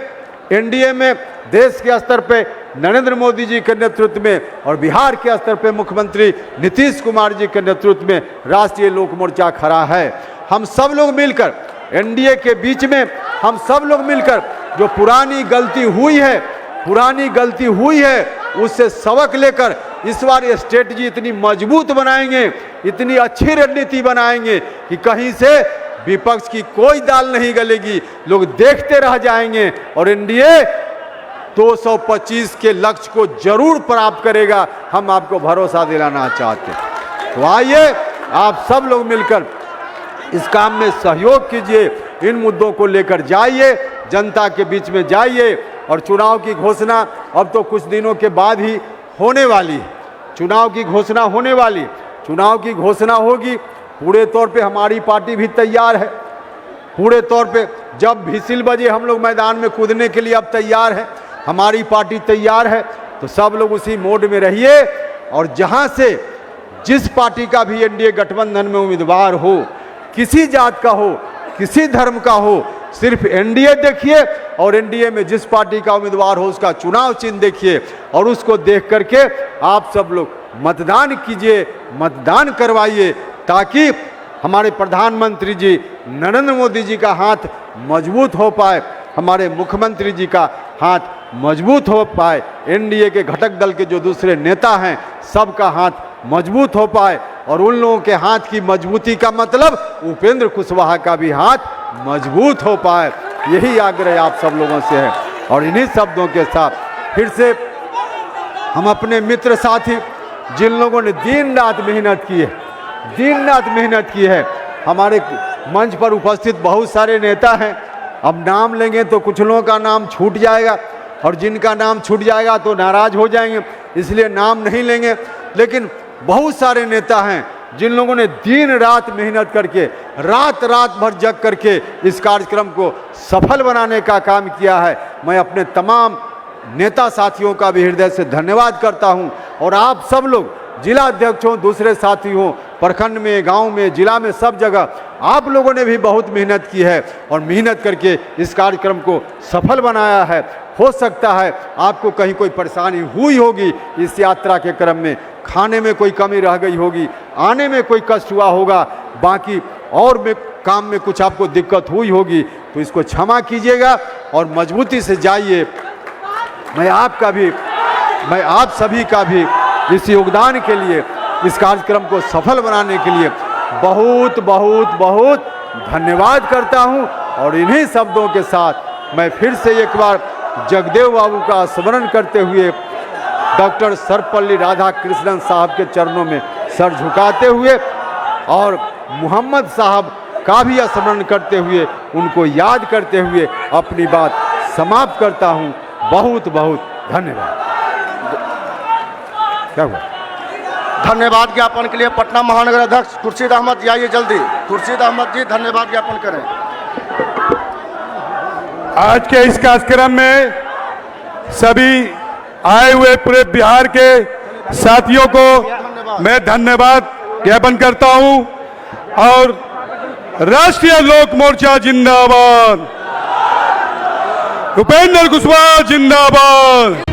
एनडीए में देश के स्तर पे नरेंद्र मोदी जी के नेतृत्व में और बिहार के स्तर पे मुख्यमंत्री नीतीश कुमार जी के नेतृत्व में राष्ट्रीय लोक मोर्चा खड़ा है। हम सब लोग मिलकर एनडीए के बीच में, हम सब लोग मिलकर जो पुरानी गलती हुई है उससे सबक लेकर इस बार ये स्ट्रेटजी इतनी मजबूत बनाएंगे, इतनी अच्छी रणनीति बनाएंगे कि कहीं से विपक्ष की कोई दाल नहीं गलेगी, लोग देखते रह जाएंगे और एनडीए 225 के लक्ष्य को जरूर प्राप्त करेगा। हम आपको भरोसा दिलाना चाहते हैं। तो आइए आप सब लोग मिलकर इस काम में सहयोग कीजिए, इन मुद्दों को लेकर जाइए, जनता के बीच में जाइए। और चुनाव की घोषणा अब तो कुछ दिनों के बाद ही होने वाली है, चुनाव की घोषणा होगी। पूरे तौर पे हमारी पार्टी भी तैयार है, पूरे तौर पे जब व्हिसिल बजे हम लोग मैदान में कूदने के लिए अब तैयार है, हमारी पार्टी तैयार है। तो सब लोग उसी मोड में रहिए और जहां से जिस पार्टी का भी एनडीए गठबंधन में उम्मीदवार हो, किसी जात का हो, किसी धर्म का हो, सिर्फ एनडीए देखिए और एनडीए में जिस पार्टी का उम्मीदवार हो उसका चुनाव चिन्ह देखिए और उसको देख करके आप सब लोग मतदान कीजिए, मतदान करवाइए, ताकि हमारे प्रधानमंत्री जी नरेंद्र मोदी जी का हाथ मजबूत हो पाए, हमारे मुख्यमंत्री जी का हाथ मजबूत हो पाए, एनडीए के घटक दल के जो दूसरे नेता हैं सबका हाथ मजबूत हो पाए और उन लोगों के हाथ की मजबूती का मतलब उपेंद्र कुशवाहा का भी हाथ मजबूत हो पाए। यही आग्रह आप सब लोगों से है। और इन्हीं शब्दों के साथ फिर से हम अपने मित्र साथी जिन लोगों ने दिन रात मेहनत की है, हमारे मंच पर उपस्थित बहुत सारे नेता हैं। अब नाम लेंगे तो कुछ लोगों का नाम छूट जाएगा और जिनका नाम छूट जाएगा तो नाराज हो जाएंगे, इसलिए नाम नहीं लेंगे। लेकिन बहुत सारे नेता हैं जिन लोगों ने दिन रात मेहनत करके, रात भर जग करके इस कार्यक्रम को सफल बनाने का काम किया है। मैं अपने तमाम नेता साथियों का भी हृदय से धन्यवाद करता हूं। और आप सब लोग जिला अध्यक्ष हों, दूसरे साथी हों, प्रखंड में, गांव में, जिला में, सब जगह आप लोगों ने भी बहुत मेहनत की है और मेहनत करके इस कार्यक्रम को सफल बनाया है। हो सकता है आपको कहीं कोई परेशानी हुई होगी इस यात्रा के क्रम में, खाने में कोई कमी रह गई होगी, आने में कोई कष्ट हुआ होगा, बाकी और में काम में कुछ आपको दिक्कत हुई होगी, तो इसको क्षमा कीजिएगा और मजबूती से जाइए। मैं आप सभी का भी इस योगदान के लिए, इस कार्यक्रम को सफल बनाने के लिए बहुत बहुत बहुत धन्यवाद करता हूं। और इन्हीं शब्दों के साथ मैं फिर से एक बार जगदेव बाबू का स्मरण करते हुए डॉक्टर सर्वपल्ली राधाकृष्णन साहब के चरणों में सर झुकाते हुए और मोहम्मद साहब का भी स्मरण करते हुए, उनको याद करते हुए अपनी बात समाप्त करता हूं। बहुत बहुत धन्यवाद। क्या हुआ? धन्यवाद ज्ञापन के लिए पटना महानगर अध्यक्ष खुर्शीद अहमद जी आइए जल्दी। खुर्शीद अहमद जी धन्यवाद ज्ञापन करें। आज के इस कार्यक्रम में सभी आए हुए पूरे बिहार के साथियों को मैं धन्यवाद ज्ञापन करता हूं और राष्ट्रीय लोक मोर्चा जिंदाबाद, उपेंद्र कुशवाहा जिंदाबाद।